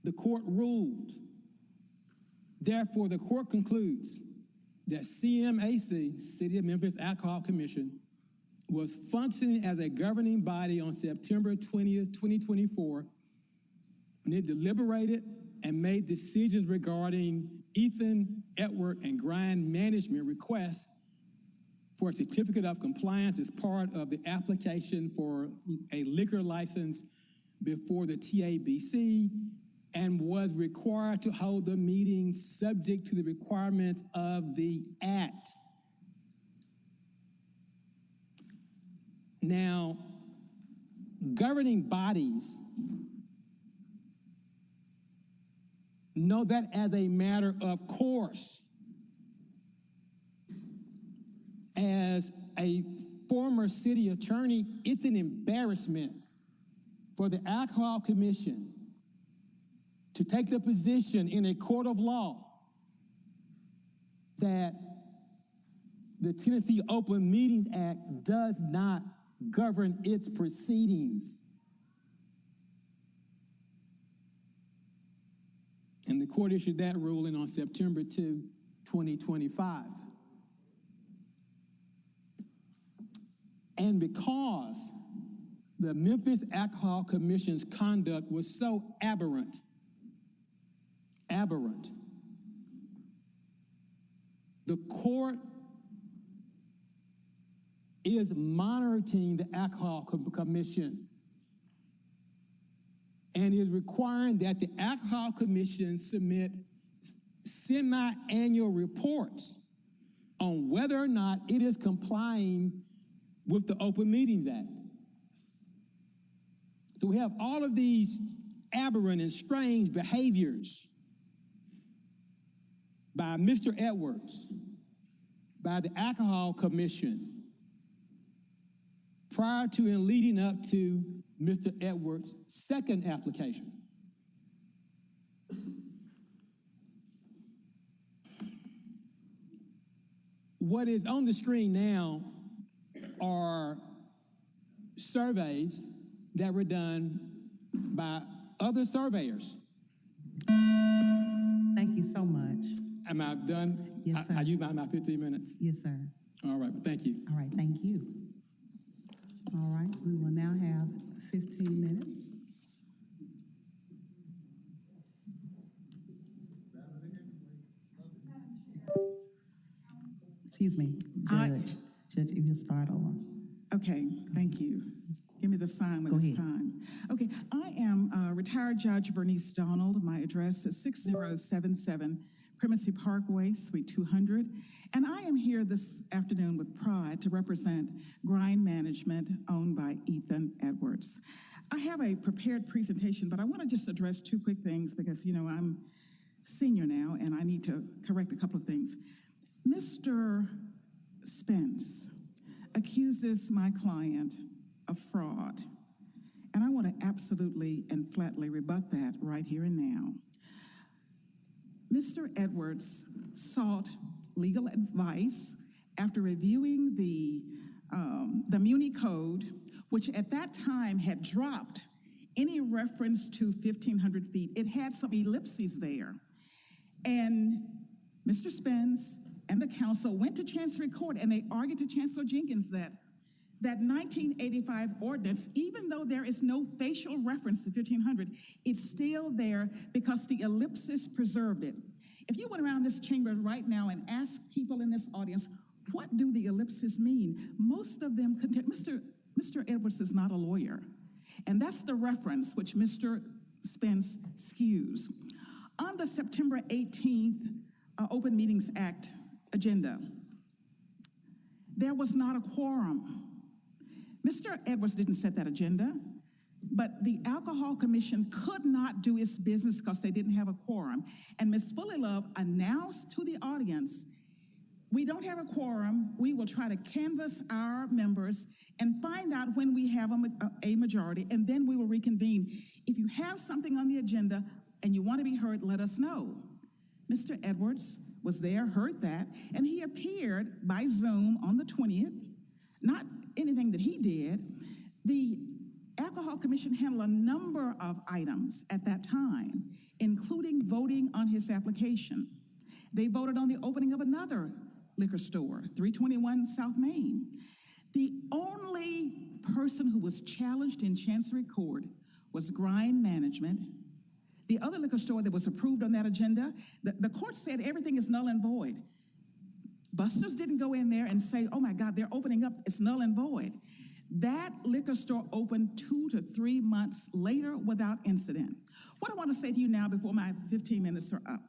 N: The court ruled. Therefore, the court concludes that CMAC, City of Memphis Alcohol Commission, was functioning as a governing body on September 20th, 2024, and it deliberated and made decisions regarding Ethan, Edward, and Grind management requests for a certificate of compliance as part of the application for a liquor license before the TABC, and was required to hold the meeting subject to the requirements of the Act. Now, governing bodies know that as a matter of course. As a former city attorney, it's an embarrassment for the Alcohol Commission to take the position in a court of law that the Tennessee Open Meetings Act does not govern its proceedings. And the court issued that ruling on September 2, 2025. And because the Memphis Alcohol Commission's conduct was so aberrant, the court is monitoring the Alcohol Commission and is requiring that the Alcohol Commission submit semi-annual reports on whether or not it is complying with the Open Meetings Act. So we have all of these aberrant and strange behaviors by Mr. Edwards, by the Alcohol Commission, prior to and leading up to Mr. Edwards' second application. What is on the screen now are surveys that were done by other surveyors.
A: Thank you so much.
N: Am I done?
A: Yes, sir.
N: I used my 15 minutes.
A: Yes, sir.
N: All right, thank you.
A: All right, thank you. All right, we will now have 15 minutes. Excuse me, Judge, if you start over.
O: Okay, thank you. Give me the sign when it's time. Okay, I am retired Judge Bernice Donald. My address is 6077 Primacy Parkway, Suite 200. And I am here this afternoon with pride to represent Grind Management, owned by Ethan Edwards. I have a prepared presentation, but I want to just address two quick things because, you know, I'm senior now and I need to correct a couple of things. Mr. Spence accuses my client of fraud, and I want to absolutely and flatly rebut that right here and now. Mr. Edwards sought legal advice after reviewing the Muni Code, which at that time had dropped any reference to 1,500 feet. It had some ellipses there. And Mr. Spence and the council went to Chancery Court and they argued to Chancellor Jenkins that 1985 ordinance, even though there is no facial reference to 1,500, it's still there because the ellipsis preserved it. If you went around this chamber right now and asked people in this audience, what do the ellipses mean? Most of them contend, Mr. Edwards is not a lawyer. And that's the reference which Mr. Spence skews. On the September 18th Open Meetings Act agenda, there was not a quorum. Mr. Edwards didn't set that agenda, but the Alcohol Commission could not do its business because they didn't have a quorum. And Ms. Fullylove announced to the audience, we don't have a quorum. We will try to canvass our members and find out when we have a majority, and then we will reconvene. If you have something on the agenda and you want to be heard, let us know. Mr. Edwards was there, heard that, and he appeared by Zoom on the 20th. Not anything that he did. The Alcohol Commission handled a number of items at that time, including voting on his application. They voted on the opening of another liquor store, 321 South Main. The only person who was challenged in Chancery Court was Grind Management. The other liquor store that was approved on that agenda, the court said everything is null and void. Buster's didn't go in there and say, oh my God, they're opening up, it's null and void. That liquor store opened 2 to 3 months later without incident. What I want to say to you now before my 15 minutes are up.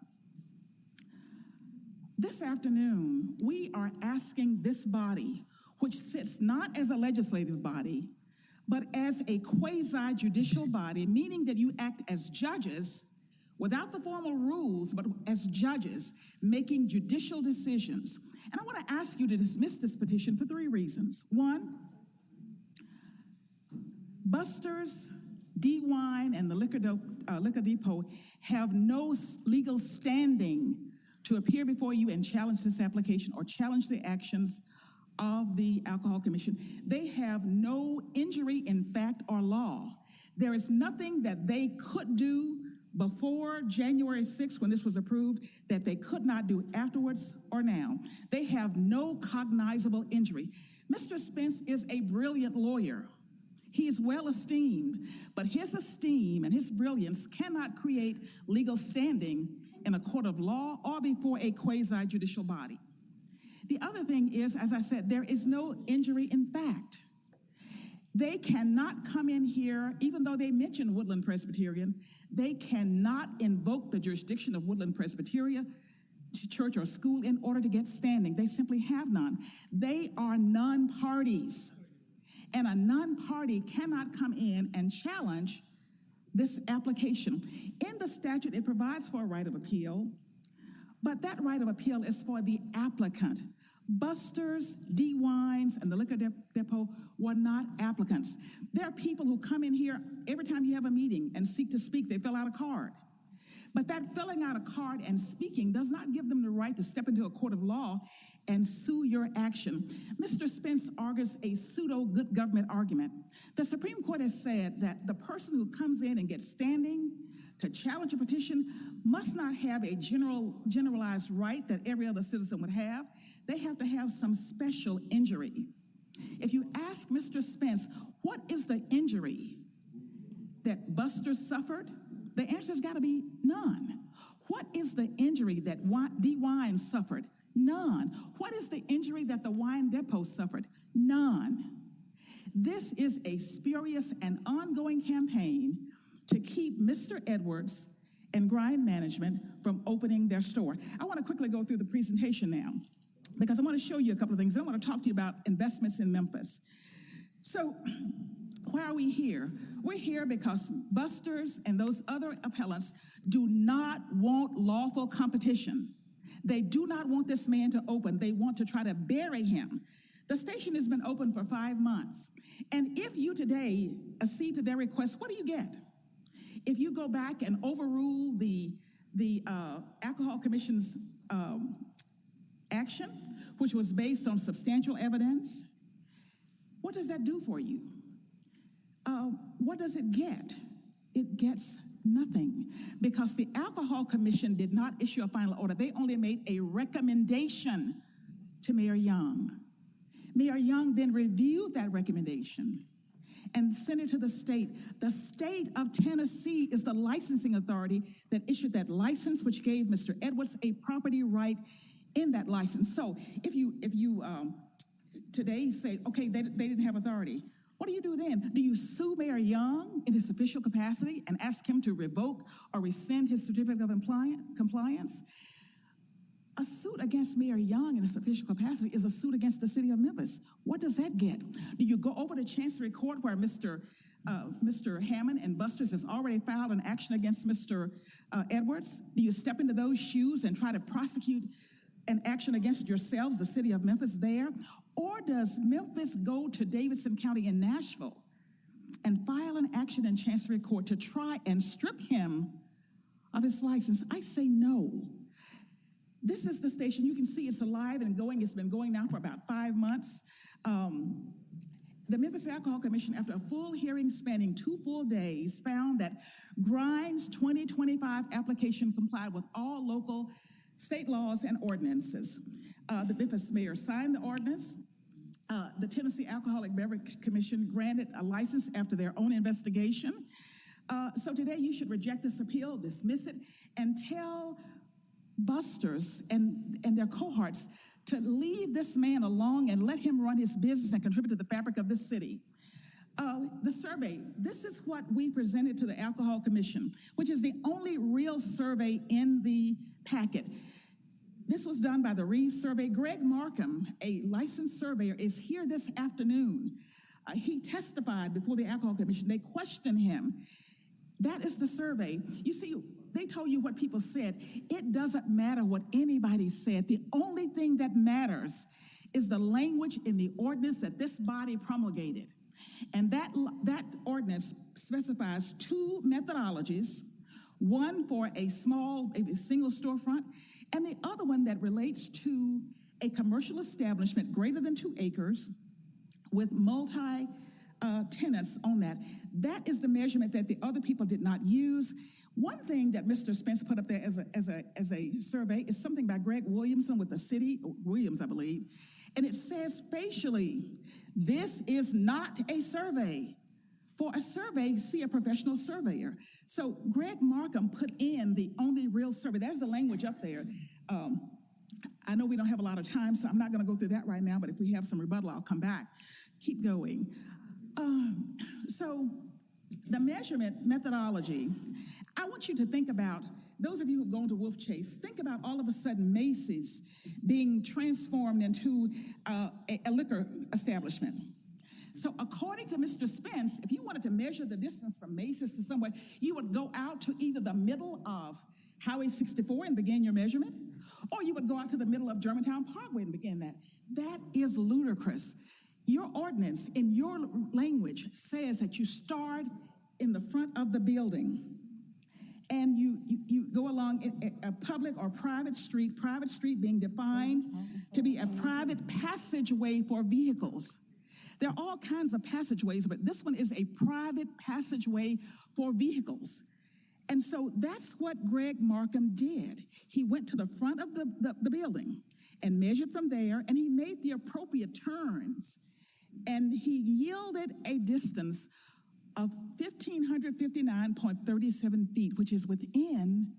O: This afternoon, we are asking this body, which sits not as a legislative body, but as a quasi-judicial body, meaning that you act as judges without the formal rules, but as judges making judicial decisions. And I want to ask you to dismiss this petition for 3 reasons. 1, Buster's, D-Wine, and the Liquor Depot have no legal standing to appear before you and challenge this application or challenge the actions of the Alcohol Commission. They have no injury in fact or law. There is nothing that they could do before January 6th, when this was approved, that they could not do afterwards or now. They have no cognizable injury. Mr. Spence is a brilliant lawyer. He is well esteemed, but his esteem and his brilliance cannot create legal standing in a court of law or before a quasi-judicial body. The other thing is, as I said, there is no injury in fact. They cannot come in here, even though they mention Woodland Presbyterian, they cannot invoke the jurisdiction of Woodland Presbyterian church or school in order to get standing. They simply have none. They are non-parties, and a non-party cannot come in and challenge this application. In the statute, it provides for a right of appeal, but that right of appeal is for the applicant. Buster's, D-Wines, and the Liquor Depot were not applicants. There are people who come in here every time you have a meeting and seek to speak, they fill out a card. But that filling out a card and speaking does not give them the right to step into a court of law and sue your action. Mr. Spence argues a pseudo-good government argument. The Supreme Court has said that the person who comes in and gets standing to challenge a petition must not have a generalized right that every other citizen would have. They have to have some special injury. If you ask Mr. Spence, what is the injury that Buster suffered? The answer's got to be none. What is the injury that D-Wine suffered? None. What is the injury that the Wine Depot suffered? None. This is a spurious and ongoing campaign to keep Mr. Edwards and Grind Management from opening their store. I want to quickly go through the presentation now, because I want to show you a couple of things. I want to talk to you about investments in Memphis. So, why are we here? We're here because Buster's and those other appellants do not want lawful competition. They do not want this man to open. They want to try to bury him. The station has been open for 5 months. And if you today accede to their request, what do you get? If you go back and overrule the Alcohol Commission's action, which was based on substantial evidence, what does that do for you? What does it get? It gets nothing, because the Alcohol Commission did not issue a final order. They only made a recommendation to Mayor Young. Mayor Young then reviewed that recommendation and sent it to the state. The state of Tennessee is the licensing authority that issued that license, which gave Mr. Edwards a property right in that license. So if you today say, okay, they didn't have authority, what do you do then? Do you sue Mayor Young in his official capacity and ask him to revoke or rescind his certificate of compliance? A suit against Mayor Young in his official capacity is a suit against the city of Memphis. What does that get? Do you go over to Chancery Court, where Mr. Hammond and Buster's has already filed an action against Mr. Edwards? Do you step into those shoes and try to prosecute an action against yourselves, the city of Memphis, there? Or does Memphis go to Davidson County in Nashville and file an action in Chancery Court to try and strip him of his license? I say no. This is the station. You can see it's alive and going. It's been going now for about 5 months. The Memphis Alcohol Commission, after a full hearing spanning 2 full days, found that Grine's 2025 application complied with all local state laws and ordinances. The Memphis mayor signed the ordinance. The Tennessee Alcoholic Beverage Commission granted a license after their own investigation. So today you should reject this appeal, dismiss it, and tell busters and their cohorts to leave this man alone and let him run his business and contribute to the fabric of this city. The survey, this is what we presented to the Alcohol Commission, which is the only real survey in the packet. This was done by the Reed Survey. Greg Markham, a licensed surveyor, is here this afternoon. He testified before the Alcohol Commission. They questioned him. That is the survey. You see, they told you what people said. It doesn't matter what anybody said. The only thing that matters is the language in the ordinance that this body promulgated. And that ordinance specifies 2 methodologies, one for a single storefront, and the other one that relates to a commercial establishment greater than 2 acres with tenants on that. That is the measurement that the other people did not use. One thing that Mr. Spence put up there as a survey is something by Greg Williamson with the city, Williams, I believe, and it says facially, this is not a survey. For a survey, see a professional surveyor. So Greg Markham put in the only real survey. There's the language up there. I know we don't have a lot of time, so I'm not going to go through that right now, but if we have some rebuttal, I'll come back. Keep going. So the measurement methodology, I want you to think about, those of you who've gone to Wolf Chase, think about all of a sudden Macy's being transformed into a liquor establishment. So according to Mr. Spence, if you wanted to measure the distance from Macy's to somewhere, you would go out to either the middle of Highway 64 and begin your measurement, or you would go out to the middle of Germantown Parkway and begin that. That is ludicrous. Your ordinance in your language says that you start in the front of the building and you go along a public or private street being defined to be a private passageway for vehicles. There are all kinds of passageways, but this one is a private passageway for vehicles. And so that's what Greg Markham did. He went to the front of the building and measured from there, and he made the appropriate turns. And he yielded a distance of 1,559.37 feet, which is within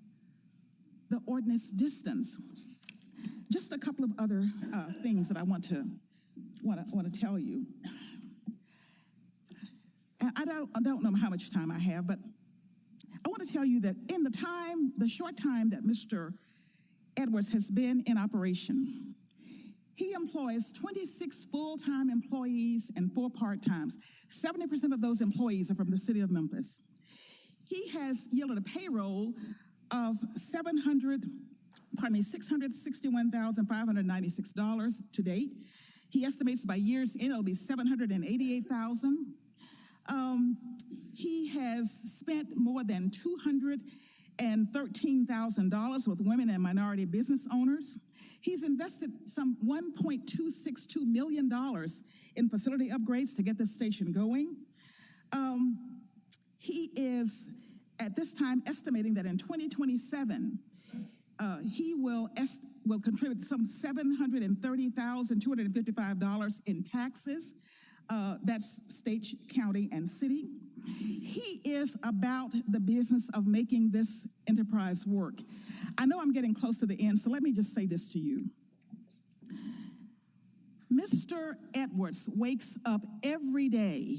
O: the ordinance distance. Just a couple of other things that I want to tell you. I don't know how much time I have, but I want to tell you that in the short time that Mr. Edwards has been in operation, he employs 26 full-time employees and 4 part-times. 70% of those employees are from the city of Memphis. He has yielded a payroll of $661,596 to date. He estimates by year's end it'll be $788,000. He has spent more than $213,000 with women and minority business owners. He's invested some $1.262 million in facility upgrades to get this station going. He is, at this time, estimating that in 2027, he will contribute some $730,255 in taxes. That's state, county, and city. He is about the business of making this enterprise work. I know I'm getting close to the end, so let me just say this to you. Mr. Edwards wakes up every day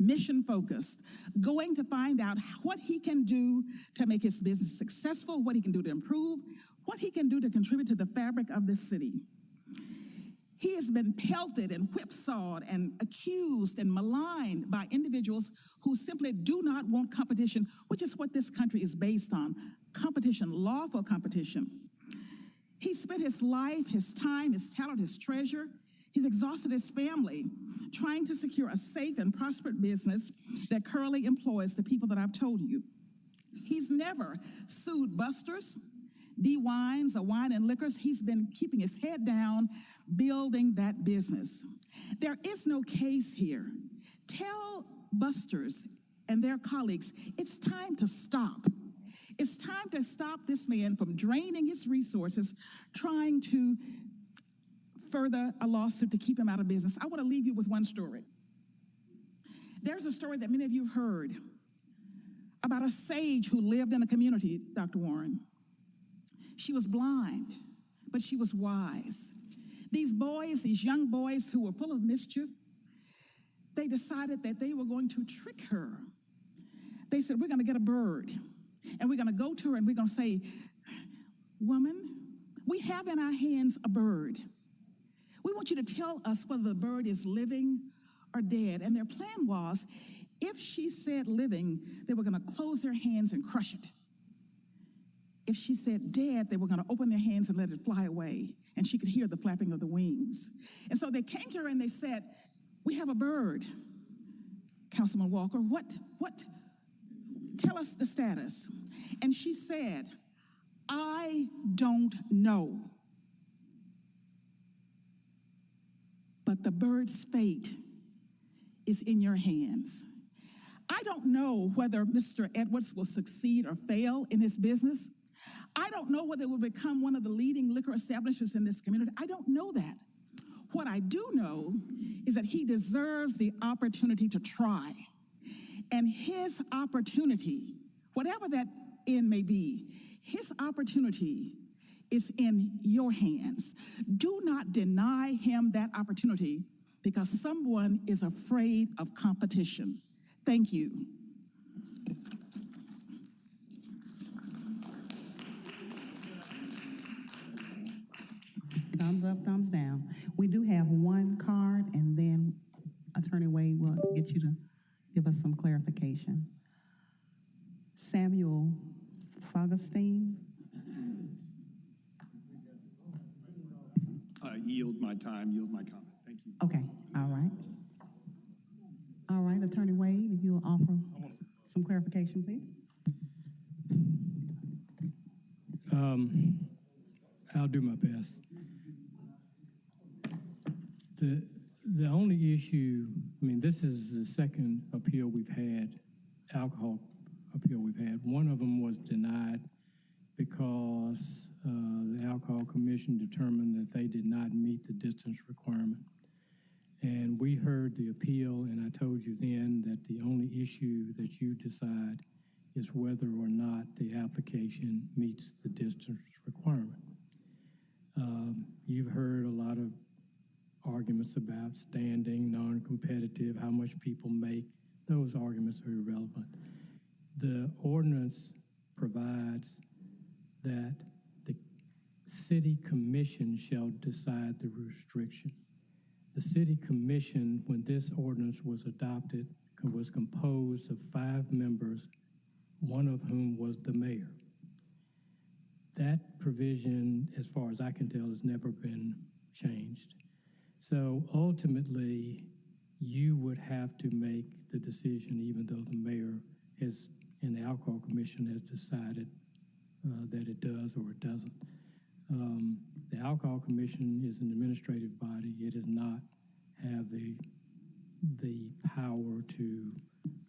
O: mission-focused, going to find out what he can do to make his business successful, what he can do to improve, what he can do to contribute to the fabric of this city. He has been pelted and whipsawed and accused and maligned by individuals who simply do not want competition, which is what this country is based on, competition, lawful competition. He spent his life, his time, his talent, his treasure. He's exhausted his family trying to secure a safe and prosperous business that currently employs the people that I've told you. He's never sued busters, D Wines, or Wine and Liquors. He's been keeping his head down, building that business. There is no case here. Tell busters and their colleagues, it's time to stop. It's time to stop this man from draining his resources, trying to further a lawsuit to keep him out of business. I want to leave you with one story. There's a story that many of you have heard about a sage who lived in a community, Dr. Warren. She was blind, but she was wise. These boys, these young boys who were full of mischief, they decided that they were going to trick her. They said, we're going to get a bird, and we're going to go to her, and we're going to say, woman, we have in our hands a bird. We want you to tell us whether the bird is living or dead. And their plan was, if she said living, they were going to close their hands and crush it. If she said dead, they were going to open their hands and let it fly away, and she could hear the flapping of the wings. And so they came to her and they said, we have a bird, Councilman Walker. What? Tell us the status. And she said, I don't know. But the bird's fate is in your hands. I don't know whether Mr. Edwards will succeed or fail in his business. I don't know whether it will become one of the leading liquor establishments in this community. I don't know that. What I do know is that he deserves the opportunity to try. And his opportunity, whatever that end may be, his opportunity is in your hands. Do not deny him that opportunity because someone is afraid of competition. Thank you.
A: Thumbs up, thumbs down. We do have one card, and then Attorney Wade will get you to give us some clarification. Samuel Faugustine.
P: Yield my time, yield my comment. Thank you.
A: Okay, all right. All right, Attorney Wade, if you'll offer some clarification, please.
J: I'll do my best. The only issue, I mean, this is the second appeal we've had, alcohol appeal we've had. One of them was denied because the Alcohol Commission determined that they did not meet the distance requirement. And we heard the appeal, and I told you then that the only issue that you decide is whether or not the application meets the distance requirement. You've heard a lot of arguments about standing, non-competitive, how much people make. Those arguments are irrelevant. The ordinance provides that the city commission shall decide the restriction. The city commission, when this ordinance was adopted, was composed of 5 members, one of whom was the mayor. That provision, as far as I can tell, has never been changed. So ultimately, you would have to make the decision, even though the mayor has, and the Alcohol Commission has decided that it does or it doesn't. The Alcohol Commission is an administrative body. It does not have the power to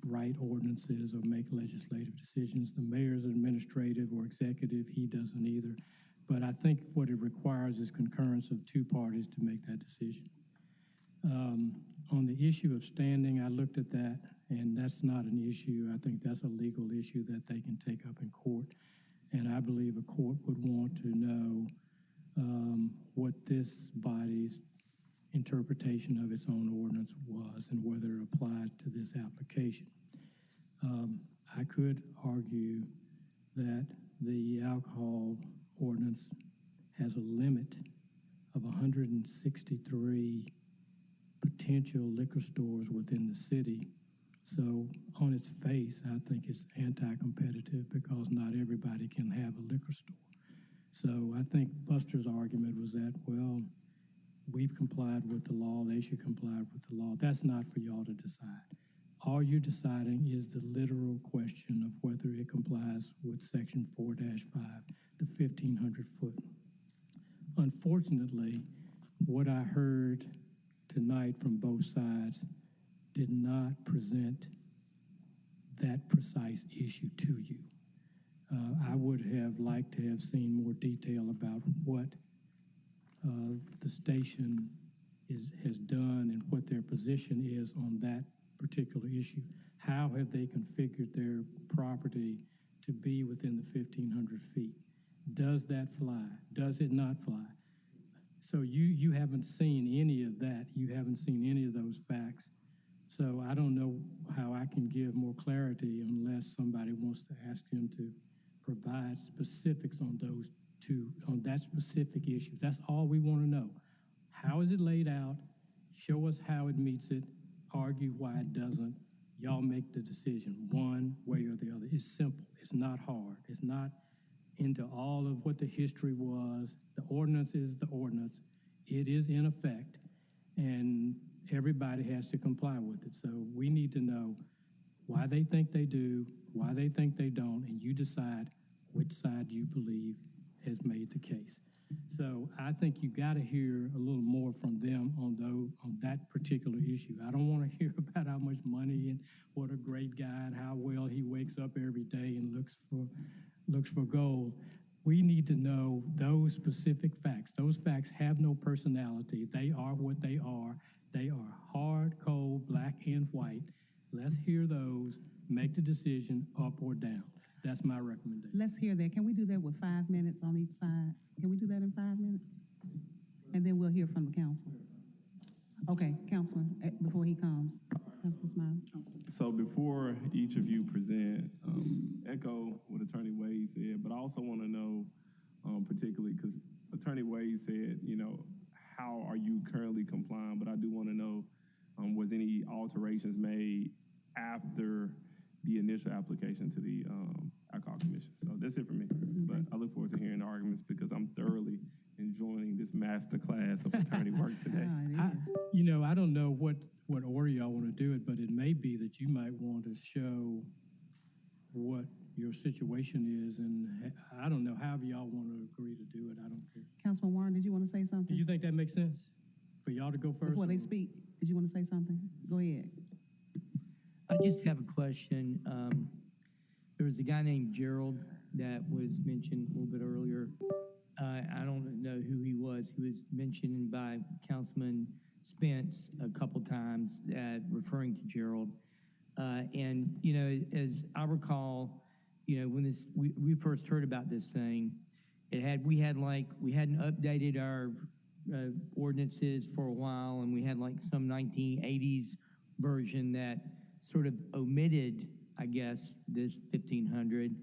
J: write ordinances or make legislative decisions. The mayor's administrative or executive, he doesn't either. But I think what it requires is concurrence of 2 parties to make that decision. On the issue of standing, I looked at that, and that's not an issue. I think that's a legal issue that they can take up in court. And I believe a court would want to know what this body's interpretation of its own ordinance was and whether it applies to this application. I could argue that the alcohol ordinance has a limit of 163 potential liquor stores within the city. So on its face, I think it's anti-competitive because not everybody can have a liquor store. So I think Buster's argument was that, well, we've complied with the law, they should comply with the law. That's not for y'all to decide. All you're deciding is the literal question of whether it complies with Section 4-5, the 1,500 foot. Unfortunately, what I heard tonight from both sides did not present that precise issue to you. I would have liked to have seen more detail about what the station has done and what their position is on that particular issue. How have they configured their property to be within the 1,500 feet? Does that fly? Does it not fly? So you haven't seen any of that. You haven't seen any of those facts. So I don't know how I can give more clarity unless somebody wants to ask him to provide specifics on on that specific issue. That's all we want to know. How is it laid out? Show us how it meets it. Argue why it doesn't. Y'all make the decision one way or the other. It's simple. It's not hard. It's not into all of what the history was. The ordinance is the ordinance. It is in effect, and everybody has to comply with it. So we need to know why they think they do, why they think they don't, and you decide which side you believe has made the case. So I think you got to hear a little more from them on that particular issue. I don't want to hear about how much money and what a great guy and how well he wakes up every day and looks for gold. We need to know those specific facts. Those facts have no personality. They are what they are. They are hard, cold, black, and white. Let's hear those. Make the decision up or down. That's my recommendation.
A: Let's hear that. Can we do that with 5 minutes on each side? Can we do that in 5 minutes? And then we'll hear from the council. Okay, Councilman, before he comes. Councilman Smiley.
K: So before each of you present, echo what Attorney Wade said, but I also want to know, particularly because Attorney Wade said, how are you currently complying? But I do want to know, was any alterations made after the initial application to the Alcohol Commission? So that's it for me. But I look forward to hearing the arguments because I'm thoroughly enjoying this master class of attorney work today.
J: I don't know what order y'all want to do it, but it may be that you might want to show what your situation is, and I don't know, however y'all want to agree to do it, I don't care.
A: Councilman Warren, did you want to say something?
J: Do you think that makes sense for y'all to go first?
A: Before they speak, did you want to say something? Go ahead.
Q: I just have a question. There was a guy named Gerald that was mentioned a little bit earlier. I don't know who he was. He was mentioned by Councilman Spence a couple times, referring to Gerald. And as I recall, when we first heard about this thing, we hadn't updated our ordinances for a while, and we had like some 1980s version that sort of omitted, I guess, this 1,500,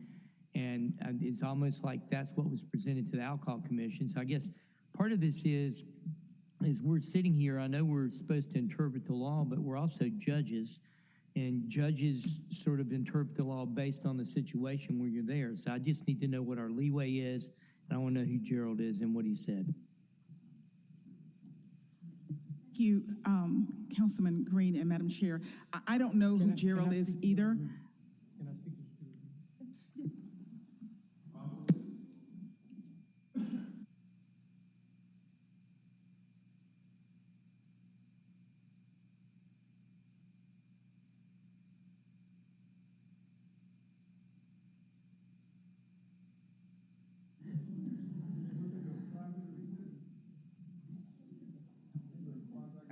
Q: and it's almost like that's what was presented to the Alcohol Commission. So I guess part of this is we're sitting here, I know we're supposed to interpret the law, but we're also judges, and judges sort of interpret the law based on the situation where you're there. So I just need to know what our leeway is, and I want to know who Gerald is and what he said.
O: Thank you, Councilman Green and Madam Chair. I don't know who Gerald is either.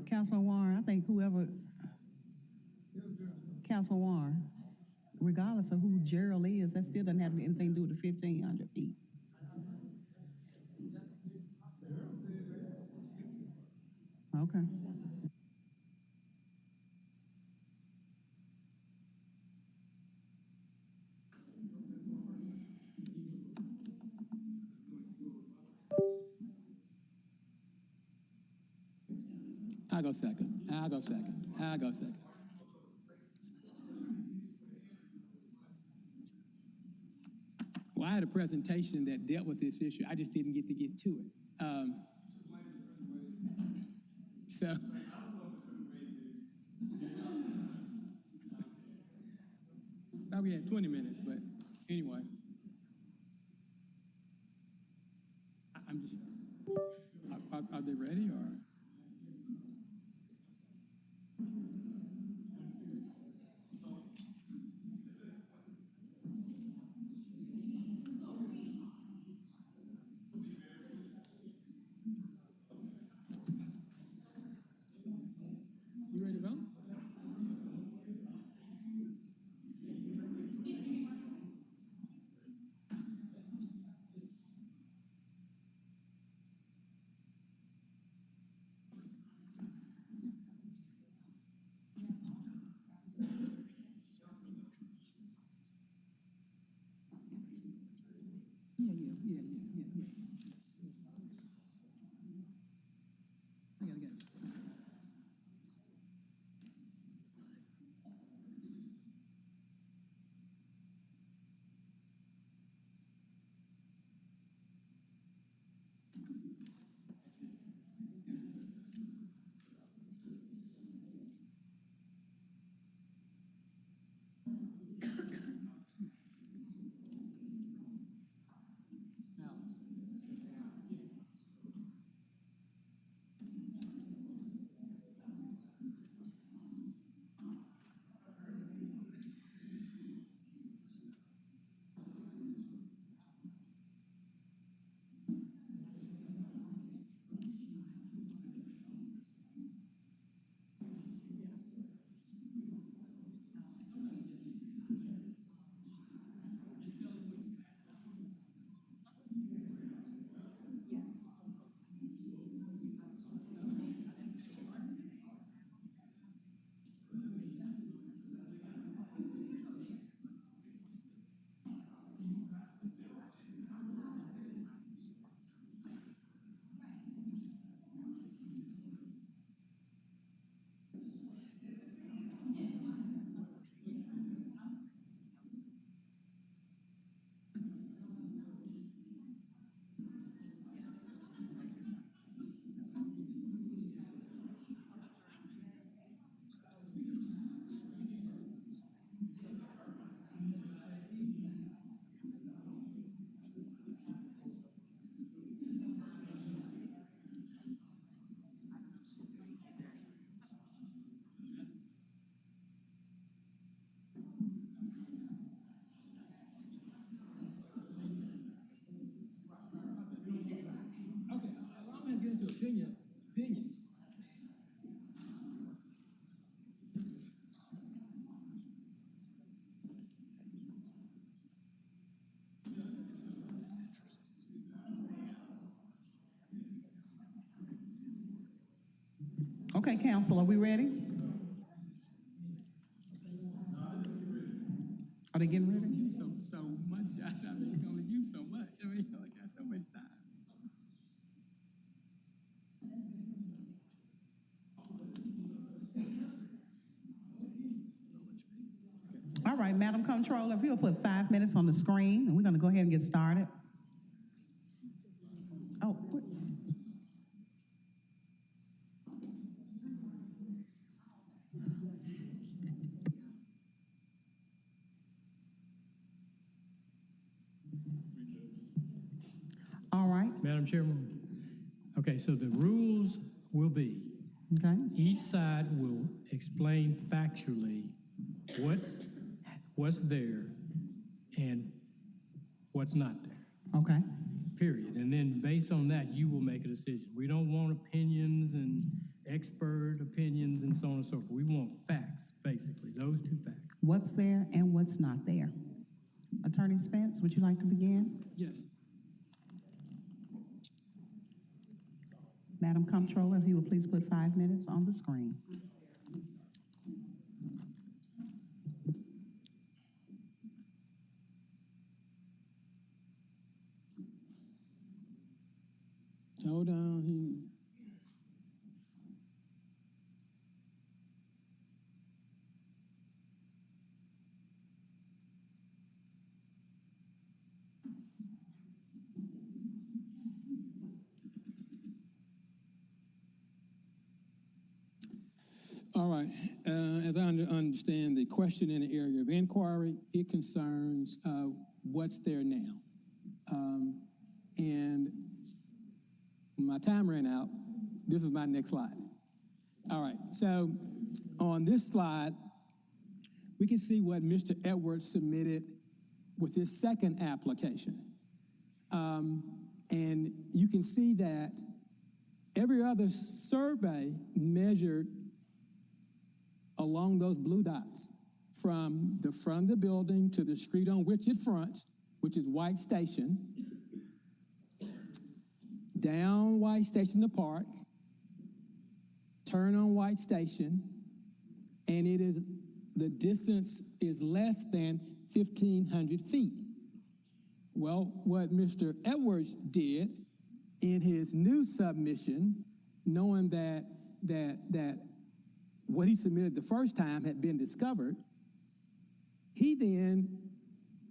A: Councilman Warren, I think Councilman Warren, regardless of who Gerald is, that still doesn't have anything to do with the 1,500 feet. Okay.
N: I'll go second. Well, I had a presentation that dealt with this issue. I just didn't get to it. 20 minutes, but anyway. I'm just, are they ready or? You ready to vote? Yeah. I got it. Okay, I'm gonna get into opinions.
A: Okay, council, are we ready? Are they getting ready?
N: So much, Josh. I mean, you can only use so much. I mean, you only got so much time.
A: All right, Madam Controller, if you'll put 5 minutes on the screen, and we're going to go ahead and get started. Oh, all right.
J: Madam Chairman, okay, so the rules will be,
A: Okay.
J: each side will explain factually what's there and what's not there.
A: Okay.
J: Period. And then based on that, you will make a decision. We don't want opinions and expert opinions and so on and so forth. We want facts, basically, those two facts.
A: What's there and what's not there? Attorney Spence, would you like to begin?
N: Yes.
A: Madam Comptroller, if you would please put 5 minutes on the screen.
N: Hold on. All right. As I understand the question in the area of inquiry, it concerns what's there now. And when my time ran out, this is my next slide. All right. So on this slide, we can see what Mr. Edwards submitted with his second application. And you can see that every other survey measured along those blue dots from the front of the building to the street on which it fronts, which is White Station, down White Station to Park, turn on White Station, and the distance is less than 1,500 feet. Well, what Mr. Edwards did in his new submission, knowing that what he submitted the first time had been discovered, he then,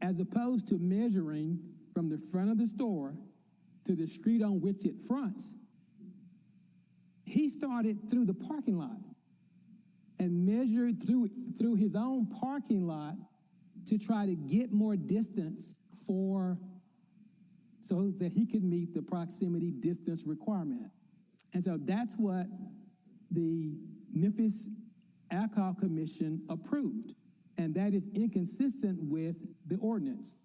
N: as opposed to measuring from the front of the store to the street on which it fronts, he started through the parking lot and measured through his own parking lot to try to get more distance so that he could meet the proximity distance requirement. And so that's what the Memphis Alcohol Commission approved. And that is inconsistent with the ordinance.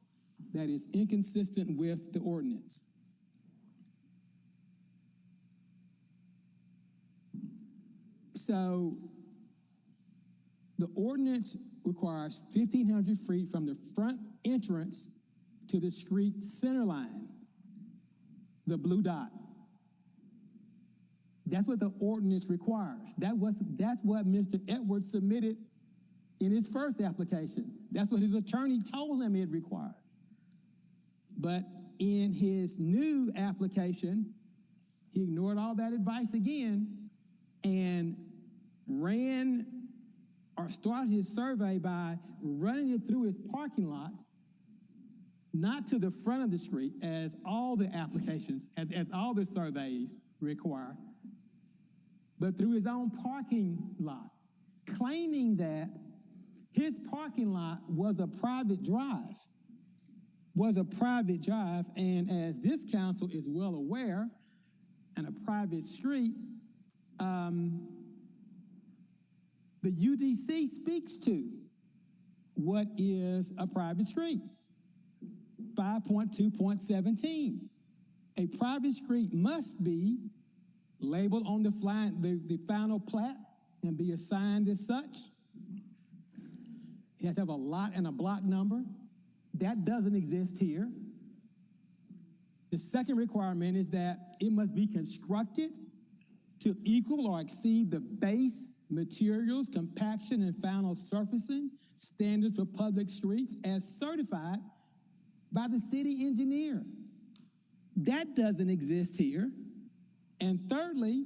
N: That is inconsistent with the ordinance. So the ordinance requires 1,500 feet from the front entrance to the street center line, the blue dot. That's what the ordinance requires. That's what Mr. Edwards submitted in his first application. That's what his attorney told him it required. But in his new application, he ignored all that advice again and started his survey by running it through his parking lot, not to the front of the street as all the applications, as all the surveys require, but through his own parking lot, claiming that his parking lot was a private drive, and as this council is well aware, and a private street, the UDC speaks to what is a private street. 5.2.17. A private street must be labeled on the final plat and be assigned as such. It has to have a lot and a block number. That doesn't exist here. The second requirement is that it must be constructed to equal or exceed the base materials, compaction, and final surfacing standards for public streets as certified by the city engineer. That doesn't exist here. And thirdly,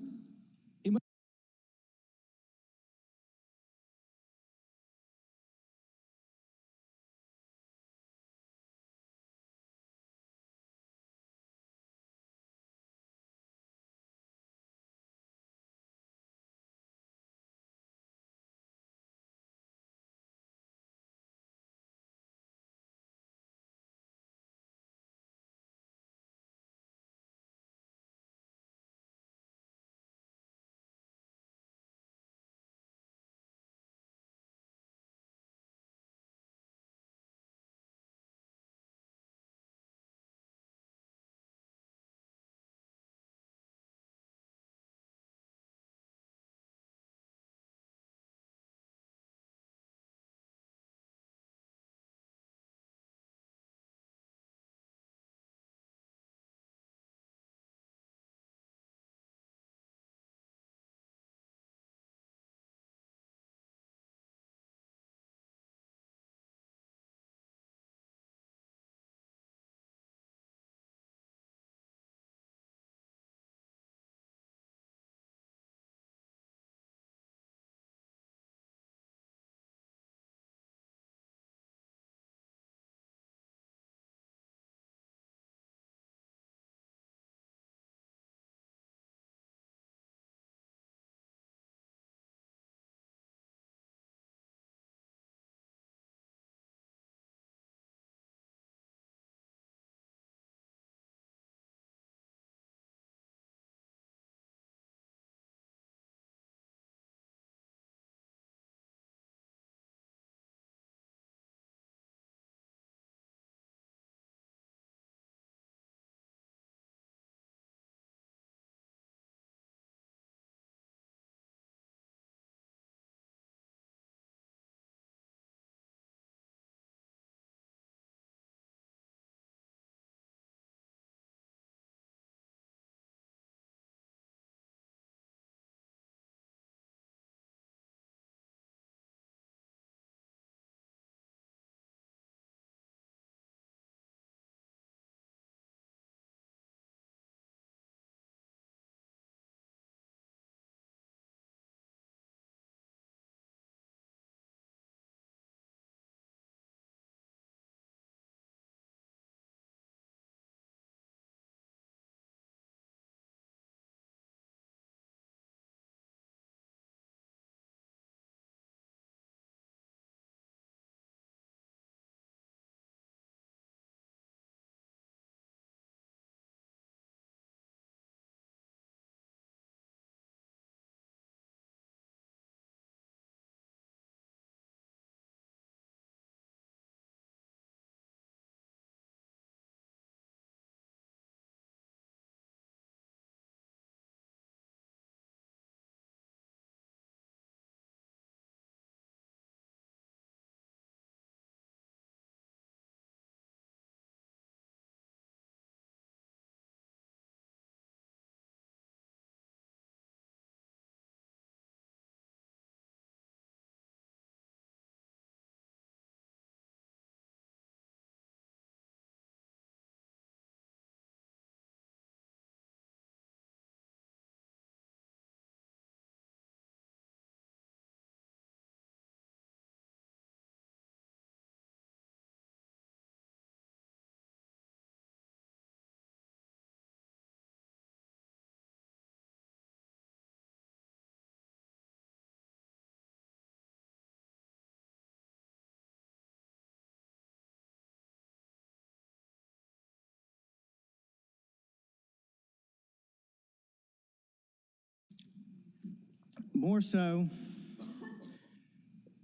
R: more so,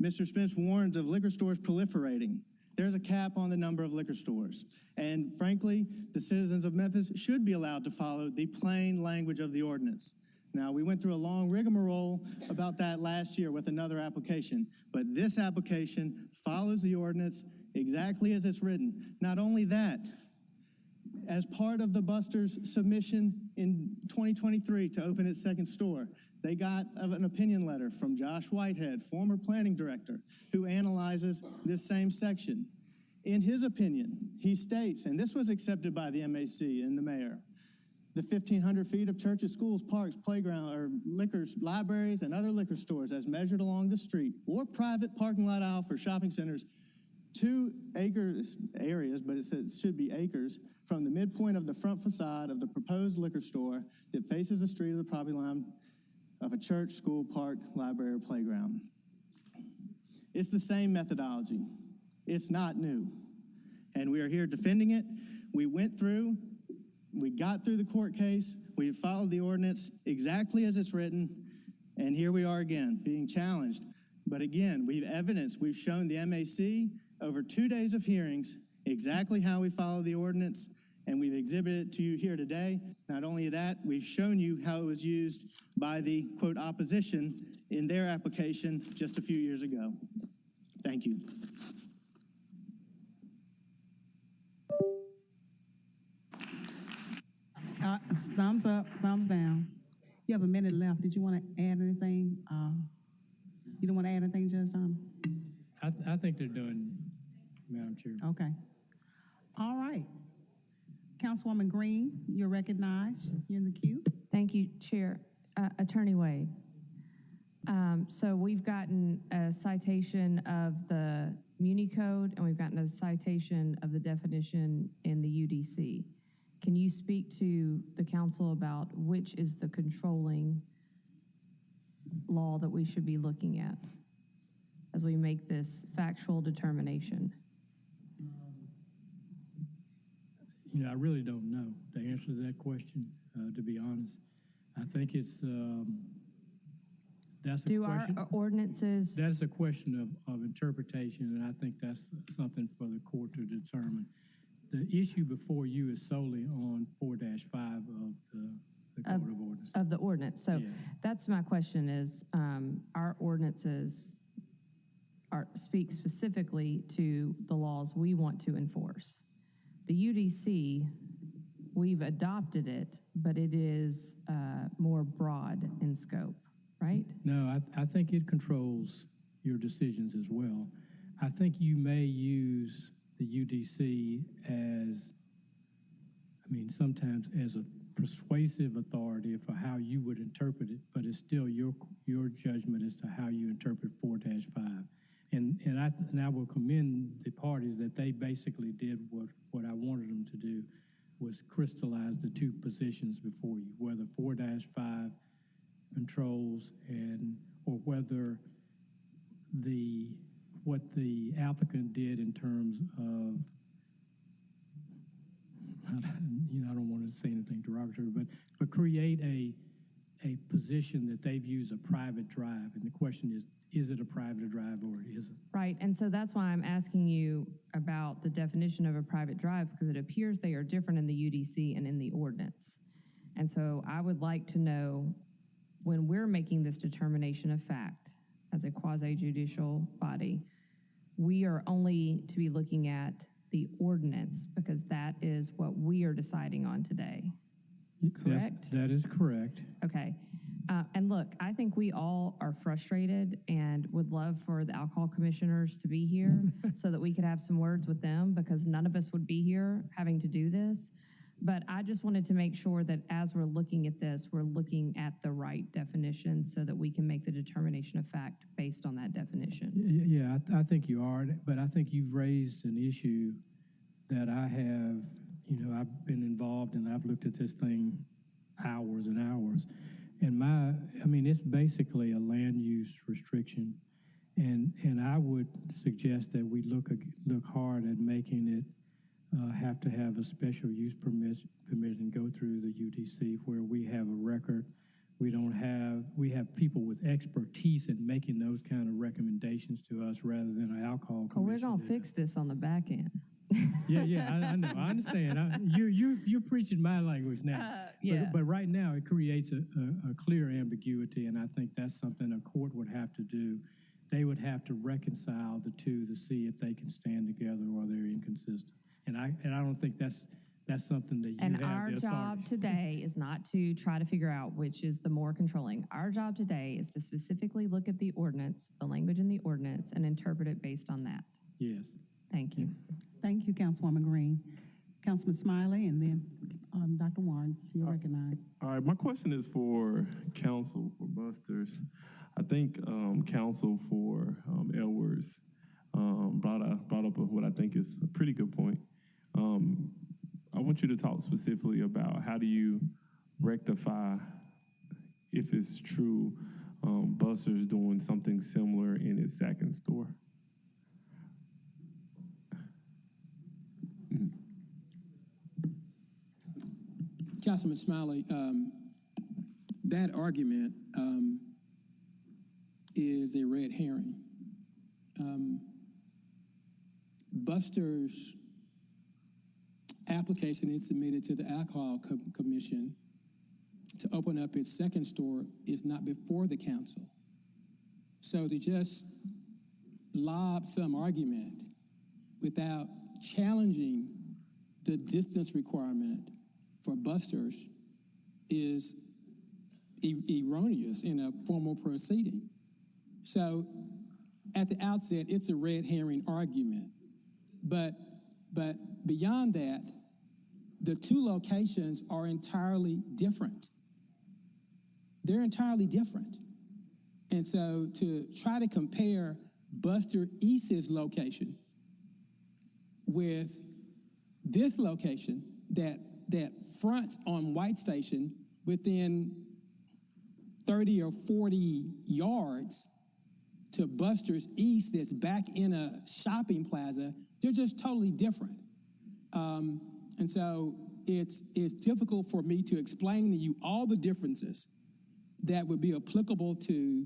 R: Mr. Spence warns of liquor stores proliferating. There's a cap on the number of liquor stores. And frankly, the citizens of Memphis should be allowed to follow the plain language of the ordinance. Now, we went through a long rigmarole about that last year with another application, but this application follows the ordinance exactly as it's written. Not only that, as part of the Buster's submission in 2023 to open its second store, they got an opinion letter from Josh Whitehead, former planning director, who analyzes this same section. In his opinion, he states, and this was accepted by the MAC and the mayor, the 1,500 feet of churches, schools, parks, playground, or liquors, libraries, and other liquor stores as measured along the street or private parking lot aisle for shopping centers, 2 acres areas, but it says it should be acres, from the midpoint of the front facade of the proposed liquor store that faces the street of the property line of a church, school, park, library, or playground. It's the same methodology. It's not new. And we are here defending it. We went through, we got through the court case, we followed the ordinance exactly as it's written, and here we are again, being challenged. But again, we've shown the MAC over 2 days of hearings exactly how we follow the ordinance, and we've exhibited it to you here today. Not only that, we've shown you how it was used by the, quote, opposition in their application just a few years ago. Thank you.
A: Thumbs up, thumbs down. You have a minute left. Did you want to add anything? You don't want to add anything, Judge Donovan?
J: I think they're done, Madam Chair.
A: Okay. All right. Councilwoman Green, you're recognized. You're in the queue.
M: Thank you, Chair. Attorney Wade. So we've gotten a citation of the Muni Code, and we've gotten a citation of the definition in the UDC. Can you speak to the council about which is the controlling law that we should be looking at as we make this factual determination?
J: I really don't know the answer to that question, to be honest. I think it's, that's a
M: Do
J: question.
M: our ordinances...
J: That's a question of interpretation, and I think that's something for the court to determine. The issue before you is solely on 4-5 of the Code of Ordinance.
M: Of the ordinance. So
J: Yes.
M: that's my question is, our ordinances speak specifically to the laws we want to enforce. The UDC, we've adopted it, but it is more broad in scope, right?
J: No, I think it controls your decisions as well. I think you may use the UDC as, sometimes as a persuasive authority for how you would interpret it, but it's still your judgment as to how you interpret 4-5. And I will commend the parties that they basically did what I wanted them to do, was crystallize the two positions before you, whether 4-5 controls or whether what the applicant did in terms of, I don't want to say anything derogatory, but create a position that they've used a private drive. And the question is it a private drive or isn't?
M: Right, and so that's why I'm asking you about the definition of a private drive, because it appears they are different in the UDC and in the ordinance. And so I would like to know, when we're making this determination of fact as a quasi-judicial body, we are only to be looking at the ordinance because that is what we are deciding on today. Correct?
J: That is correct.
M: Okay. And look, I think we all are frustrated and would love for the alcohol commissioners to be here so that we could have some words with them, because none of us would be here having to do this. But I just wanted to make sure that as we're looking at this, we're looking at the right definition so that we can make the determination of fact based on that definition.
J: Yeah, I think you are, but I think you've raised an issue that I have, I've been involved in. I've looked at this thing hours and hours. And it's basically a land use restriction. And I would suggest that we look hard at making it have to have a special use permit and go through the UDC, where we have a record. We have have people with expertise in making those kind of recommendations to us rather than an alcohol
M: Oh, we're
J: commission.
M: gonna fix this on the back end.
J: Yeah, I know. I understand. You're preaching my language now.
M: Yeah.
J: But right now, it creates a clear ambiguity, and I think that's something a court would have to do. They would have to reconcile the two to see if they can stand together or they're inconsistent. And I don't think that's something that you
M: And
J: have
M: our
J: the
M: job
J: authority.
M: today is not to try to figure out which is the more controlling. Our job today is to specifically look at the ordinance, the language in the ordinance, and interpret it based on that.
J: Yes.
M: Thank you.
A: Thank you, Councilwoman Green. Councilman Smiley, and then Dr. Warren, you're recognized.
K: All right, my question is for counsel for Busters. I think counsel for Edwards brought up what I think is a pretty good point. I want you to talk specifically about how do you rectify, if it's true, Busters doing something similar in its second store.
N: Councilman Smiley, that argument is a red herring. Buster's application is submitted to the Alcohol Commission to open up its second store is not before the council. So to just lob some argument without challenging the distance requirement for Busters is erroneous in a formal proceeding. So at the outset, it's a red herring argument. But beyond that, the two locations are entirely different. They're entirely different. And so to try to compare Buster East's location with this location that fronts on White Station within 30 or 40 yards to Buster's East that's back in a shopping plaza, they're just totally different. And so it's difficult for me to explain to you all the differences that would be applicable to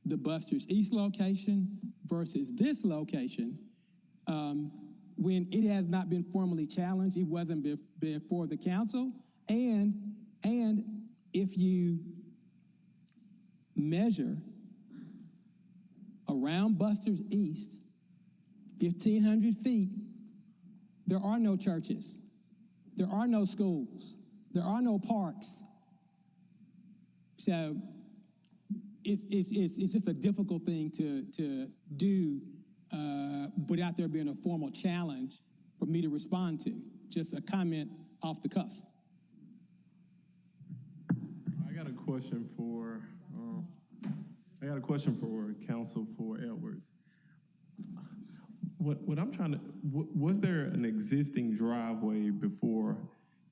N: the Buster's East location versus this location when it has not been formally challenged. It wasn't before the council. And if you measure around Buster's East, 1,500 feet, there are no churches. There are no schools. There are no parks. So it's just a difficult thing to do without there being a formal challenge for me to respond to. Just a comment off the cuff.
K: I got a question for counsel for Edwards. What I'm trying to, was there an existing driveway before,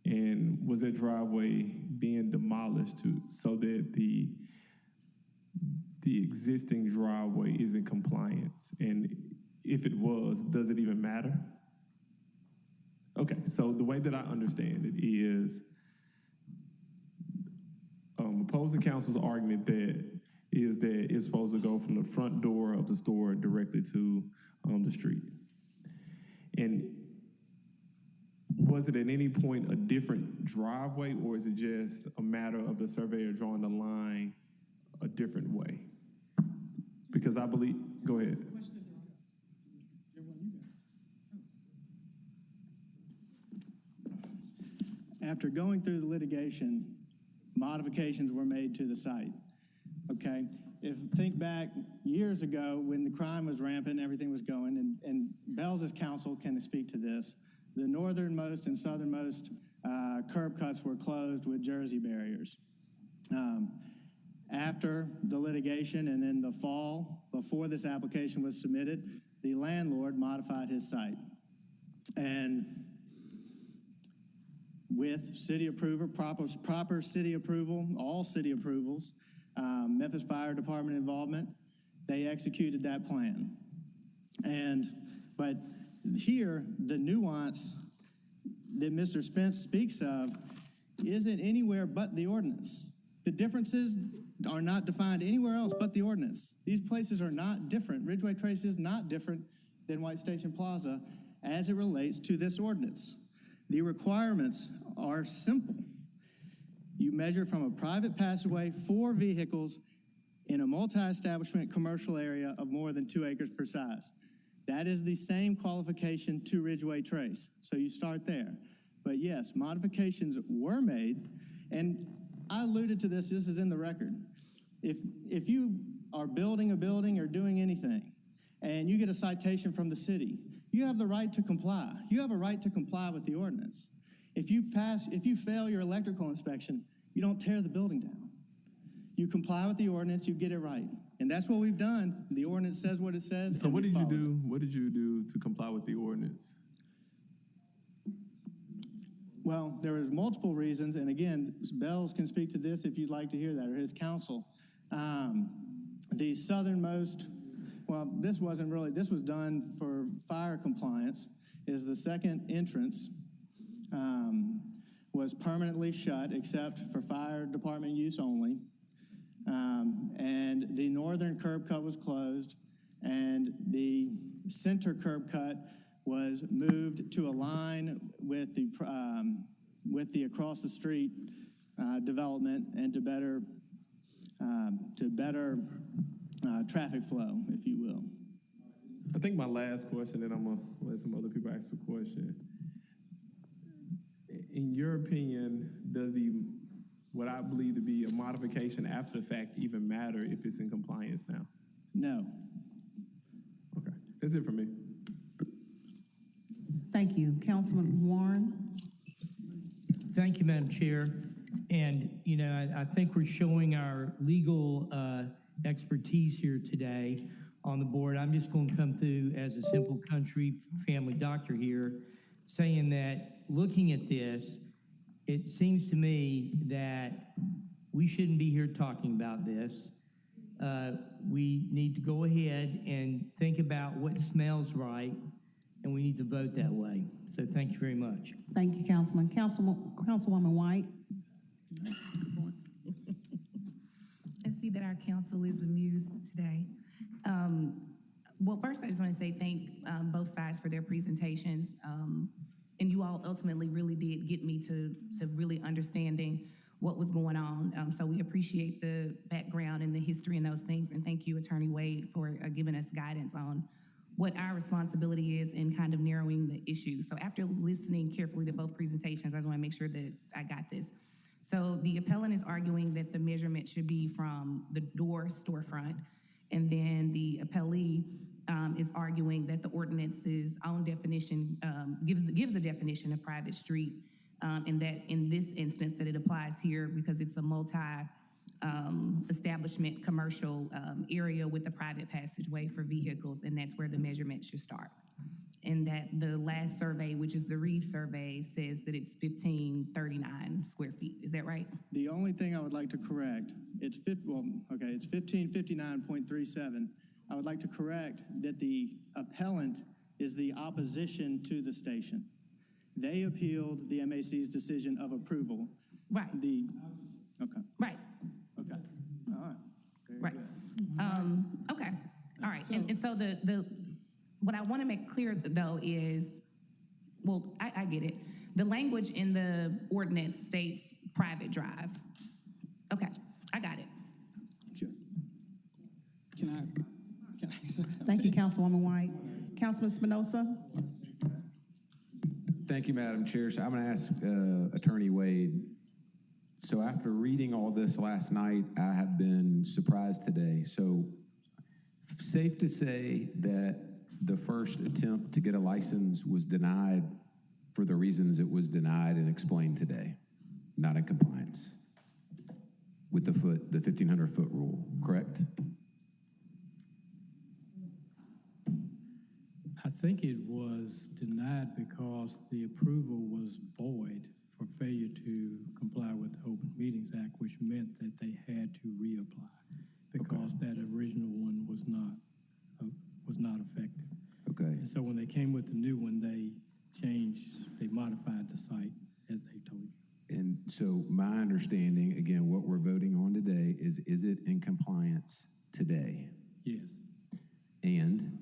K: and was that driveway being demolished so that the existing driveway is in compliance? And if it was, does it even matter? Okay, so the way that I understand it is opposing counsel's argument that it's supposed to go from the front door of the store directly to the street. And was it at any point a different driveway, or is it just a matter of the surveyor drawing the line a different way? Because I believe, go ahead.
R: After going through the litigation, modifications were made to the site, okay? Think back years ago when the crime was rampant and everything was going, and Bell's counsel can speak to this, the northernmost and southernmost curb cuts were closed with Jersey barriers. After the litigation and in the fall, before this application was submitted, the landlord modified his site. And with city approval, proper city approval, all city approvals, Memphis Fire Department involvement, they executed that plan. But here, the nuance that Mr. Spence speaks of isn't anywhere but the ordinance. The differences are not defined anywhere else but the ordinance. These places are not different. Ridgeway Trace is not different than White Station Plaza as it relates to this ordinance. The requirements are simple. You measure from a private passageway for vehicles in a multi-establishment commercial area of more than 2 acres per size. That is the same qualification to Ridgeway Trace. So you start there. But yes, modifications were made, and I alluded to this is in the record. If you are building a building or doing anything, and you get a citation from the city, you have the right to comply. You have a right to comply with the ordinance. If you fail your electrical inspection, you don't tear the building down. You comply with the ordinance, you get it right. And that's what we've done. The ordinance says what it says.
K: So what did you do? What did you do to comply with the ordinance?
R: Well, there was multiple reasons, and again, Bells can speak to this if you'd like to hear that, or his counsel. The southernmost, well, this was done for fire compliance, is the second entrance was permanently shut except for fire department use only. And the northern curb cut was closed, and the center curb cut was moved to align with the across the street development and to better traffic flow, if you will.
K: I think my last question, and I'm gonna let some other people ask a question. In your opinion, does what I believe to be a modification after the fact even matter if it's in compliance now?
R: No.
K: Okay, that's it for me.
A: Thank you. Councilman Warren.
Q: Thank you, Madam Chair. And, you know, I think we're showing our legal expertise here today on the board. I'm just going to come through as a simple country family doctor here, saying that looking at this, it seems to me that we shouldn't be here talking about this. We need to go ahead and think about what smells right, and we need to vote that way. So thank you very much.
A: Thank you, Councilman. Councilwoman White.
F: I see that our council is amused today. Well, first, I just want to say thank both sides for their presentations. And you all ultimately really did get me to really understanding what was going on. So we appreciate the background and the history and those things. And thank you, Attorney Wade, for giving us guidance on what our responsibility is in kind of narrowing the issue. So after listening carefully to both presentations, I just want to make sure that I got this. So the appellant is arguing that the measurement should be from the door storefront, and then the appellee is arguing that the ordinance's own definition gives a definition of private street, and that in this instance that it applies here because it's a multi-establishment commercial area with a private passageway for vehicles, and that's where the measurement should start. And that the last survey, which is the Reeves survey, says that it's 1539 square feet. Is that right?
R: The only thing I would like to correct, it's 1559.37. I would like to correct that the appellant is the opposition to the station. They appealed the MAC's decision of approval.
F: Right.
R: Okay.
F: Right.
R: Okay. All right.
F: Right. Okay. All right. And so the what I want to make clear though is, well, I get it. The language in the ordinance states private drive. Okay, I got it.
N: Can I
A: Thank you, Councilwoman White. Councilman Spinoza.
H: Thank you, Madam Chair. So I'm going to ask Attorney Wade. So after reading all this last night, I have been surprised today. So safe to say that the first attempt to get a license was denied for the reasons it was denied and explained today, not in compliance with the 1,500-foot rule, correct?
J: I think it was denied because the approval was void for failure to comply with the Open Meetings Act, which meant that they had to reapply because that original one was not effective.
H: Okay.
J: And so when they came with the new one, they modified the site as they told you.
H: And so my understanding, again, what we're voting on today is it in compliance today?
J: Yes.
H: And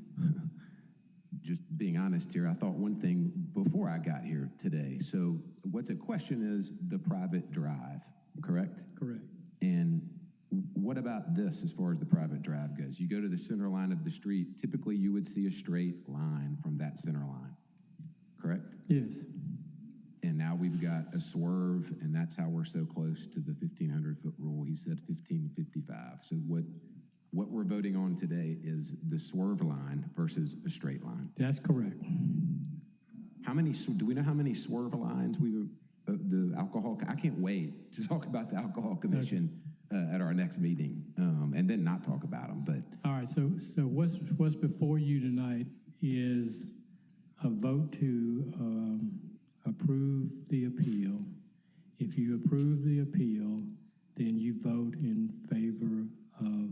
H: just being honest here, I thought one thing before I got here today. So what's at question is the private drive, correct?
J: Correct.
H: And what about this as far as the private drive goes? You go to the center line of the street, typically you would see a straight line from that center line, correct?
J: Yes.
H: And now we've got a swerve, and that's how we're so close to the 1,500-foot rule. He said 1,555. So what we're voting on today is the swerve line versus a straight line.
J: That's correct.
H: How many, do we know how many swerve lines the alcohol, I can't wait to talk about the alcohol commission at our next meeting, and then not talk about them, but.
J: All right, so what's before you tonight is a vote to approve the appeal. If you approve the appeal, then you vote in favor of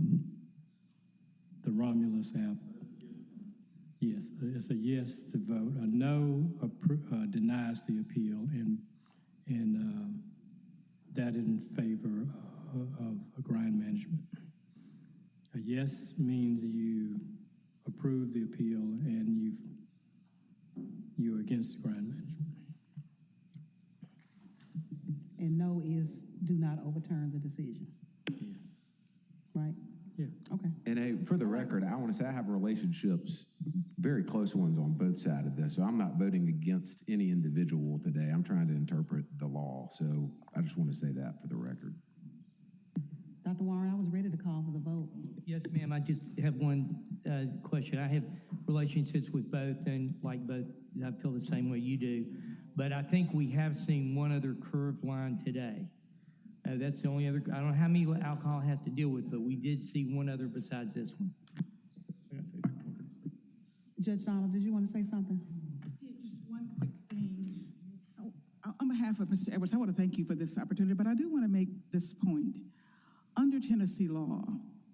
J: the Romulus app. Yes, it's a yes to vote. A no denies the appeal, and that is in favor of grind management. A yes means you approve the appeal, and you're against grind management.
A: And no is do not overturn the decision.
J: Yes.
A: Right?
J: Yeah.
A: Okay.
H: And for the record, I want to say I have relationships, very close ones on both sides of this. So I'm not voting against any individual today. I'm trying to interpret the law. So I just want to say that for the record.
A: Dr. Warren, I was ready to call for the vote.
Q: Yes, ma'am. I just have one question. I have relationships with both, and like both, I feel the same way you do. But I think we have seen one other curved line today. That's the only other, I don't know how many alcohol has to deal with, but we did see one other besides this one.
A: Judge Donald, did you want to say something?
O: Yeah, just one quick thing. On behalf of Mr. Edwards, I want to thank you for this opportunity, but I do want to make this point. Under Tennessee law,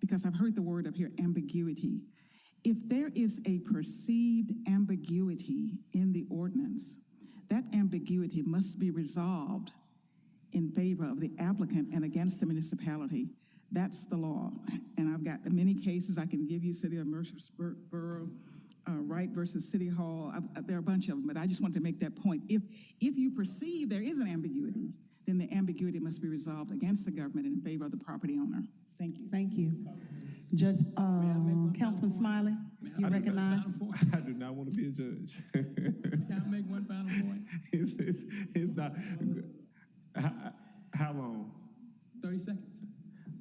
O: because I've heard the word up here, ambiguity, if there is a perceived ambiguity in the ordinance, that ambiguity must be resolved in favor of the applicant and against the municipality. That's the law. And I've got many cases I can give you, City of Murfreesboro, Wright versus City Hall. There are a bunch of them, but I just wanted to make that point. If you perceive there is an ambiguity, then the ambiguity must be resolved against the government and in favor of the property owner. Thank you.
A: Thank you. Judge, Councilman Smiley, you recognize?
K: I do not want to be a judge.
N: Can I make one final point?
K: It's not. How long?
N: 30 seconds.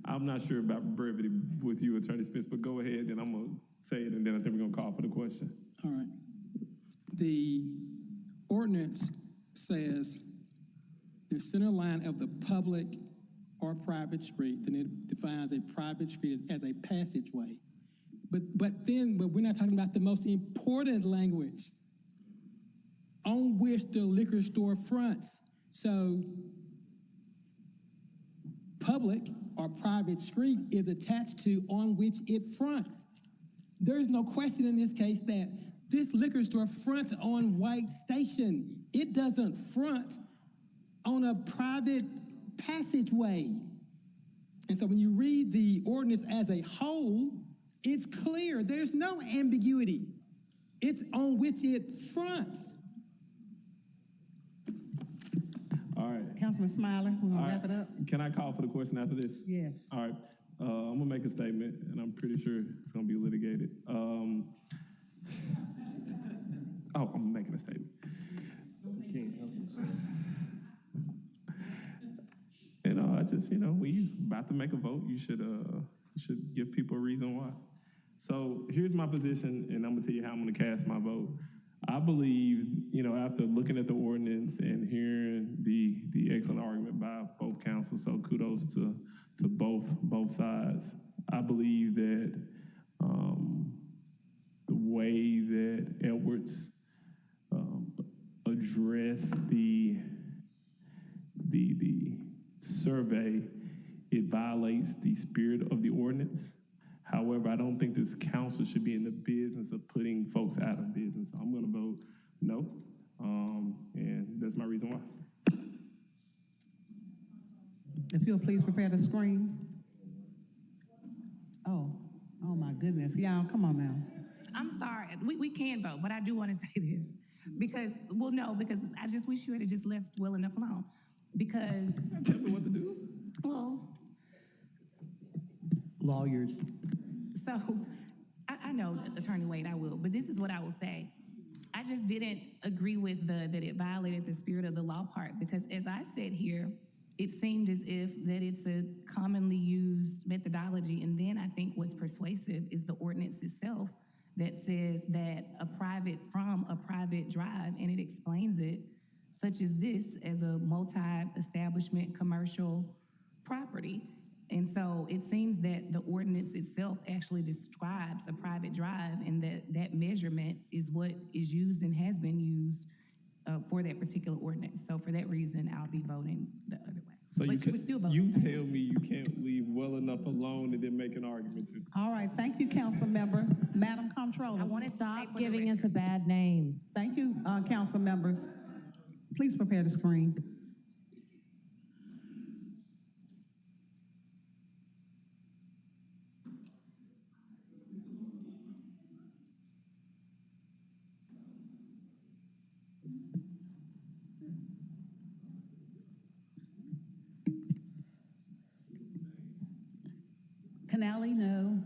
K: I'm not sure about brevity with you, Attorney Spence, but go ahead, and I'm going to say it, and then I think we're going to call for the question.
N: All right. The ordinance says the center line of the public or private street, then it defines a private street as a passageway. But we're not talking about the most important language on which the liquor store fronts. So public or private street is attached to on which it fronts. There's no question in this case that this liquor store fronts on White Station. It doesn't front on a private passageway. And so when you read the ordinance as a whole, it's clear. There's no ambiguity. It's on which it fronts.
K: All right.
A: Councilman Smiley, we're going to wrap it up.
K: Can I call for the question after this?
A: Yes.
K: All right. I'm going to make a statement, and I'm pretty sure it's going to be litigated. I'm making a statement. I just, when you're about to make a vote, you should give people a reason why. So here's my position, and I'm going to tell you how I'm going to cast my vote. I believe, after looking at the ordinance and hearing the excellent argument by both councils, so kudos to both sides. I believe that the way that Edwards addressed the survey, it violates the spirit of the ordinance. However, I don't think this council should be in the business of putting folks out of business. I'm going to vote no, and that's my reason why.
A: If you'll please prepare the screen. Oh my goodness. Y'all, come on now.
F: I'm sorry, we can vote, but I do want to say this. Because I just wish you had just left well enough alone. Because,
K: Tell me what to do.
F: well,
Q: Lawyers.
F: so I know, Attorney Wade, I will, but this is what I will say. I just didn't agree with that it violated the spirit of the law part, because as I said here, it seemed as if that it's a commonly used methodology, and then I think what's persuasive is the ordinance itself that says that from a private drive, and it explains it, such as this, as a multi-establishment commercial property. And so it seems that the ordinance itself actually describes a private drive, and that measurement is what is used and has been used for that particular ordinance. So for that reason, I'll be voting the other way.
K: So
F: but you would still vote.
K: you tell me you can't leave well enough alone and then make an argument to.
A: All right, thank you, council members. Madam Comptroller.
M: I want to stop giving us a bad name.
A: Thank you, council members. Please prepare the screen.
I: Canali, no.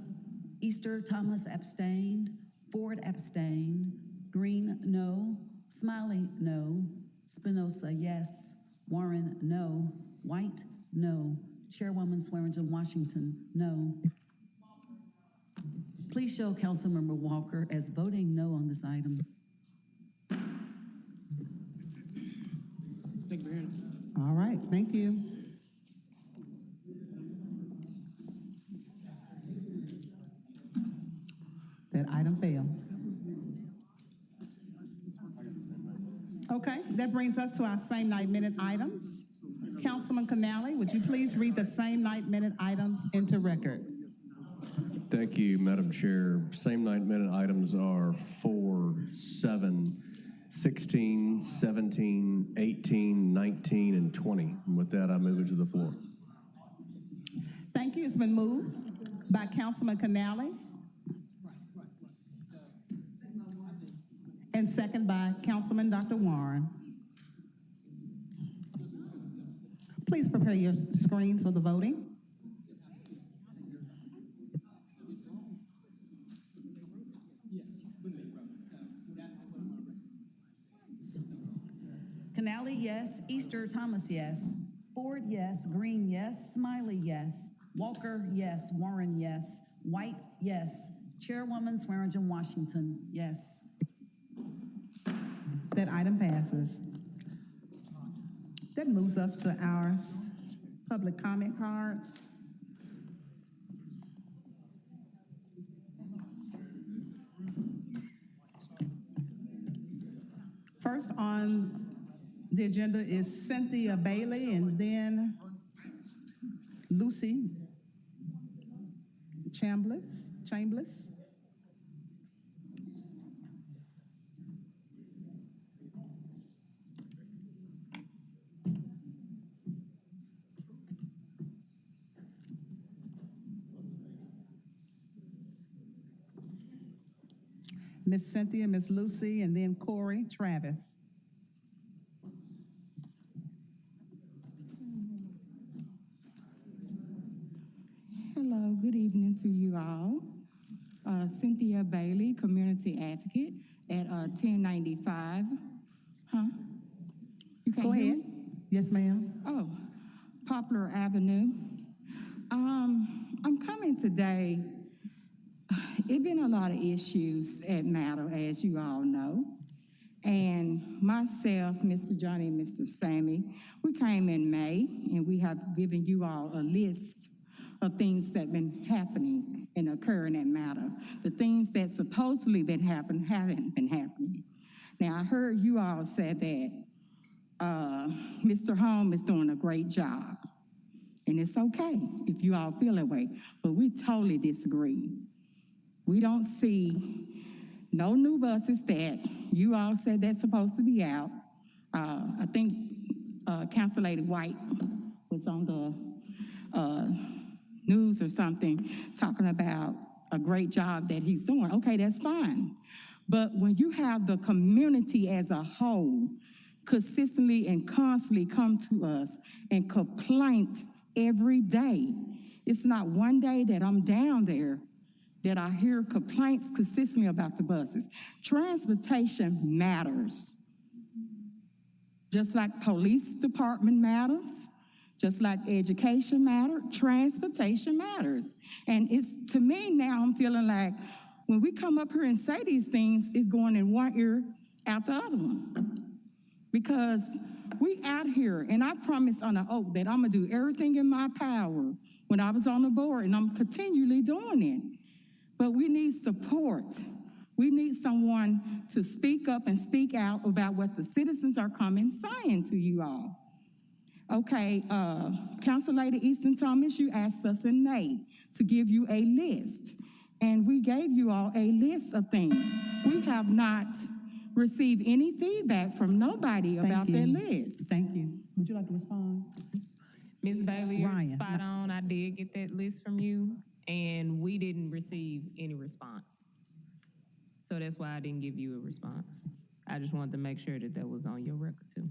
I: Easter Thomas abstained. Ford abstained. Green, no. Smiley, no. Spinoza, yes. Warren, no. White, no. Chairwoman Swearingen Washington, no. Please show Councilmember Walker as voting no on this item.
N: Thank you, Mayor.
A: All right, thank you. That item failed. Okay, that brings us to our same night minute items. Councilman Canali, would you please read the same night minute items into record?
E: Thank you, Madam Chair. Same night minute items are 4, 7, 16, 17, 18, 19, and 20. And with that, I move it to the floor.
A: Thank you. It's been moved by Councilman Canali and second by Councilman Dr. Warren. Please prepare your screens for the voting.
I: Canali, yes. Easter Thomas, yes. Ford, yes. Green, yes. Smiley, yes. Walker, yes. Warren, yes. White, yes. Chairwoman Swearingen Washington, yes.
A: That item passes. That moves us to our public comment cards. First on the agenda is Cynthia Bailey and then Lucy Chambliss. Miss Cynthia, Miss Lucy, and then Corey Travis.
S: Hello, good evening to you all. Cynthia Bailey, Community Advocate at 1095. Huh? You can't
A: Go
S: hear
A: ahead.
S: me?
A: Yes, ma'am.
S: Oh, Poplar Avenue. I'm coming today. It's been a lot of issues at Matter, as you all know. And myself, Mr. Johnny, and Mr. Sammy, we came in May, and we have given you all a list of things that have been happening and occurring at Matter. The things that supposedly been happening haven't been happening. Now, I heard you all say that Mr. Holm is doing a great job. And it's okay if you all feel that way, but we totally disagree. We don't see no new buses that you all said that's supposed to be out. I think Council Lady White was on the news or something talking about a great job that he's doing. Okay, that's fine. But when you have the community as a whole consistently and constantly come to us and complaint every day, it's not one day that I'm down there that I hear complaints consistently about the buses. Transportation matters. Just like police department matters, just like education matters, transportation matters. And it's, to me now, I'm feeling like when we come up here and say these things, it's going in one ear out the other one. Because we out here, and I promised on an oath that I'm gonna do everything in my power when I was on the board, and I'm continually doing it. But we need support. We need someone to speak up and speak out about what the citizens are coming saying to you all. Okay, Council Lady Easton Thomas, you asked us in May to give you a list, and we gave you all a list of things. We have not received any feedback from nobody about that list.
A: Thank you. Would you like to respond?
D: Ms. Bailey, you're
A: Ryan.
D: spot on. I did get that list from you, and we didn't receive any response. So that's why I didn't give you a response. I just wanted to make sure that that was on your record too.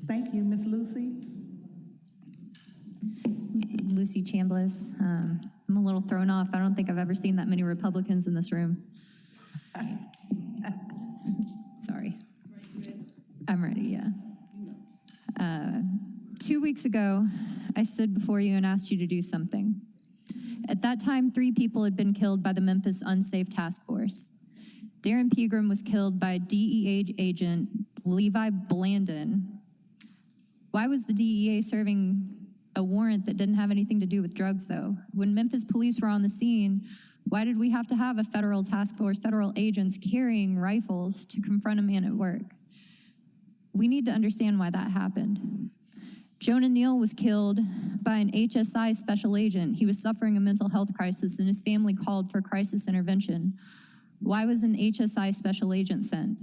A: Thank you, Miss Lucy.
T: Lucy Chambliss. I'm a little thrown off. I don't think I've ever seen that many Republicans in this room. Sorry. I'm ready, yeah. 2 weeks ago, I stood before you and asked you to do something. At that time, 3 people had been killed by the Memphis Unsafe Task Force. Darren Pegram was killed by DEA agent Levi Blandon. Why was the DEA serving a warrant that didn't have anything to do with drugs, though? When Memphis police were on the scene, why did we have to have a federal task force, federal agents carrying rifles to confront a man at work? We need to understand why that happened. Jonah Neal was killed by an HSI special agent. He was suffering a mental health crisis, and his family called for crisis intervention. Why was an HSI special agent sent?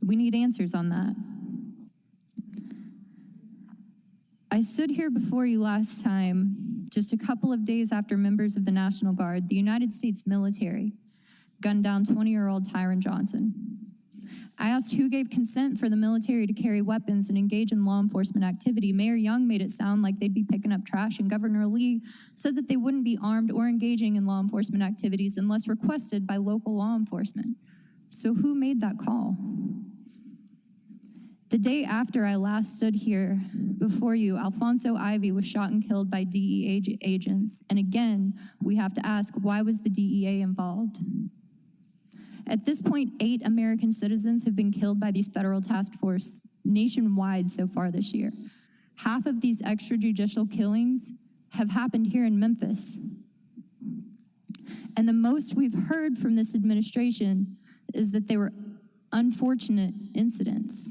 T: We need answers on that. I stood here before you last time, just a couple of days after members of the National Guard, the United States military, gunned down 20-year-old Tyron Johnson. I asked who gave consent for the military to carry weapons and engage in law enforcement activity. Mayor Young made it sound like they'd be picking up trash, and Governor Lee said that they wouldn't be armed or engaging in law enforcement activities unless requested by local law enforcement. So who made that call? The day after I last stood here before you, Alfonso Ivy was shot and killed by DEA agents. And again, we have to ask, why was the DEA involved? At this point, 8 American citizens have been killed by these federal task force nationwide so far this year. Half of these extrajudicial killings have happened here in Memphis. And the most we've heard from this administration is that they were unfortunate incidents.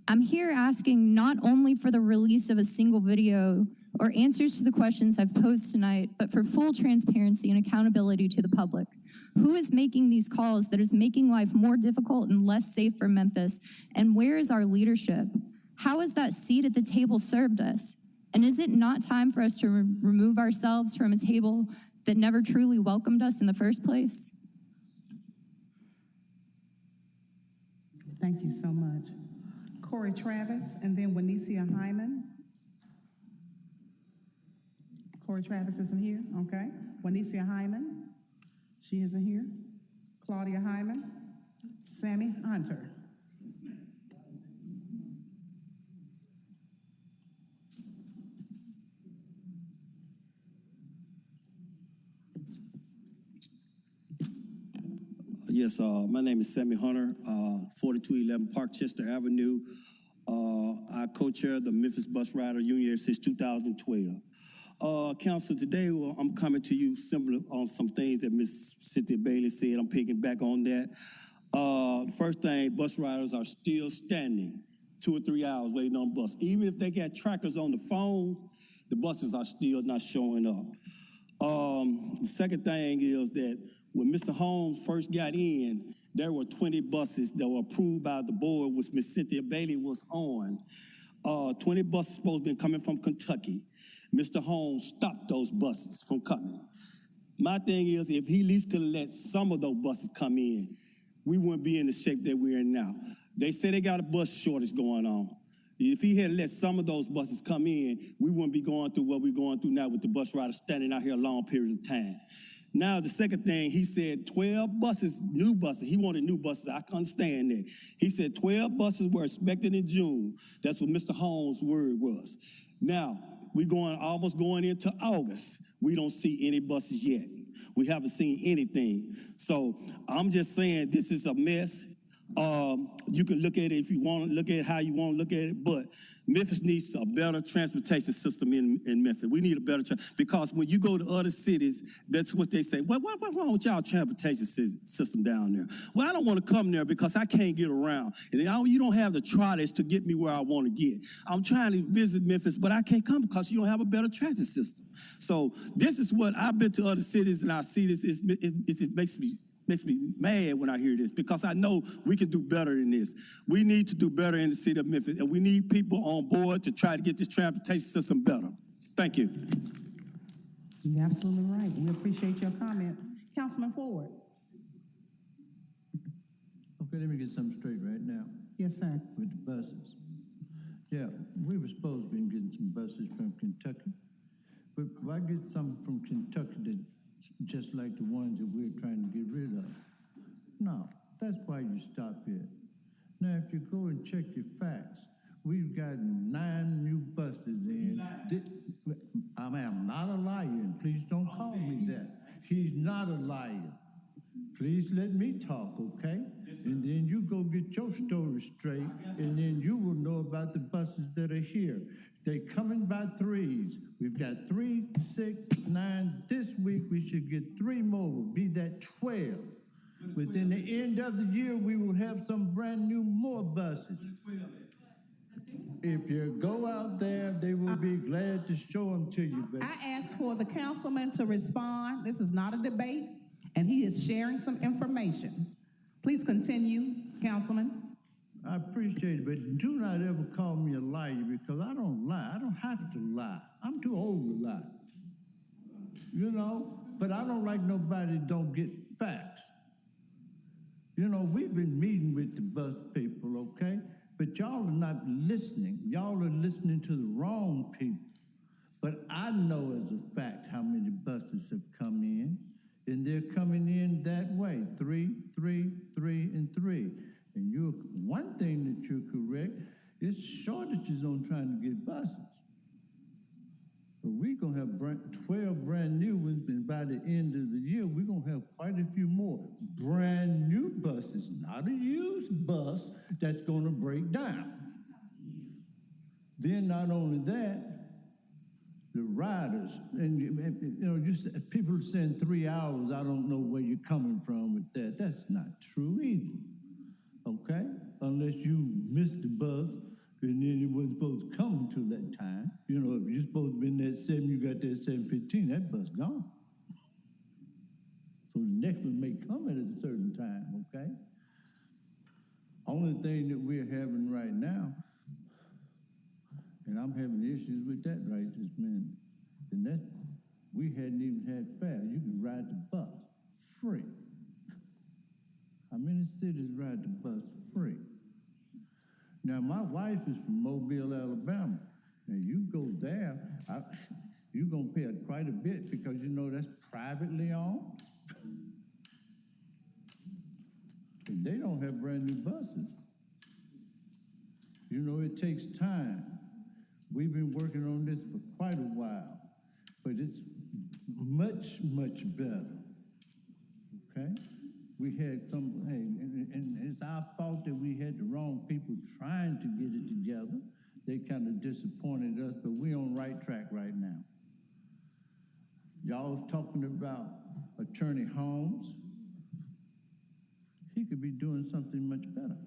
T: I'm here asking not only for the release of a single video or answers to the questions I've posed tonight, but for full transparency and accountability to the public. Who is making these calls that is making life more difficult and less safe for Memphis? And where is our leadership? How has that seat at the table served us? And is it not time for us to remove ourselves from a table that never truly welcomed us in the first place?
A: Thank you so much. Corey Travis, and then Wanicia Hyman. Corey Travis isn't here, okay. Wanicia Hyman, she isn't here. Claudia Hyman, Sammy Hunter.
U: Yes, my name is Sammy Hunter, 4211 Parkchester Avenue. I co-chair the Memphis Bus Rider Union since 2012. Council, today I'm coming to you simply on some things that Ms. Cynthia Bailey said. I'm picking back on that. First thing, bus riders are still standing 2 or 3 hours waiting on bus. Even if they got trackers on the phone, the buses are still not showing up. The second thing is that when Mr. Holmes first got in, there were 20 buses that were approved by the board, which Ms. Cynthia Bailey was on. 20 buses supposed to be coming from Kentucky. Mr. Holmes stopped those buses from coming. My thing is, if he at least could let some of those buses come in, we wouldn't be in the shape that we're in now. They say they got a bus shortage going on. If he had let some of those buses come in, we wouldn't be going through what we're going through now with the bus riders standing out here a long period of time. Now, the second thing, he said 12 buses, new buses. He wanted new buses. I can understand that. He said 12 buses were expected in June. That's what Mr. Holmes' word was. Now, we're almost going into August. We don't see any buses yet. We haven't seen anything. So I'm just saying this is a mess. You can look at it if you want to look at it how you want to look at it, but Memphis needs a better transportation system in Memphis. We need a better because when you go to other cities, that's what they say. Well, what's wrong with y'all transportation system down there? Well, I don't want to come there because I can't get around. And you don't have the trolleys to get me where I want to get. I'm trying to visit Memphis, but I can't come because you don't have a better transit system. So this is what I've been to other cities and I see this. It makes me mad when I hear this because I know we can do better than this. We need to do better in the city of Memphis, and we need people on board to try to get this transportation system better. Thank you.
A: You're absolutely right. We appreciate your comment. Councilman Ford.
G: Okay, let me get something straight right now.
A: Yes, sir.
G: With the buses. Yeah, we were supposed to be getting some buses from Kentucky, but if I get some from Kentucky that just like the ones that we're trying to get rid of. No, that's why you stop here. Now, if you go and check your facts, we've gotten 9 new buses in. I'm not a liar, and please don't call me that. He's not a liar. Please let me talk, okay? And then you go get your story straight, and then you will know about the buses that are here. They're coming by threes. We've got 3, 6, 9. This week we should get 3 more. Will be that 12. Within the end of the year, we will have some brand new more buses. If you go out there, they will be glad to show them to you. But
A: I asked for the councilman to respond. This is not a debate, and he is sharing some information. Please continue, Councilman.
G: I appreciate it, but do not ever call me a liar because I don't lie. I don't have to lie. I'm too old to lie. You know, but I don't like nobody that don't get facts. You know, we've been meeting with the bus people, okay? But y'all are not listening. Y'all are listening to the wrong people. But I know as a fact how many buses have come in, and they're coming in that way, 3, 3, 3, and 3. And one thing that you're correct is shortages on trying to get buses. But we're going to have 12 brand new ones, and by the end of the year, we're going to have quite a few more brand new buses, not a used bus that's going to break down. Then not only that, the riders, and you know, people are saying 3 hours, I don't know where you're coming from with that. That's not true either. Okay? Unless you missed the bus and then it wasn't supposed to come until that time. You know, if you're supposed to be in that 7, you got that 7:15, that bus gone. So the next one may come at a certain time, okay? Only thing that we're having right now, and I'm having issues with that right this minute, and that we hadn't even had fare. You can ride the bus free. How many cities ride the bus free? Now, my wife is from Mobile, Alabama. Now, you go there, you're going to pay quite a bit because, you know, that's privately owned. And they don't have brand new buses. You know, it takes time. We've been working on this for quite a while, but it's much, much better, okay? We had and it's our fault that we had the wrong people trying to get it together. They kind of disappointed us, but we're on the right track right now. Y'all was talking about Attorney Holmes. He could be doing something much better.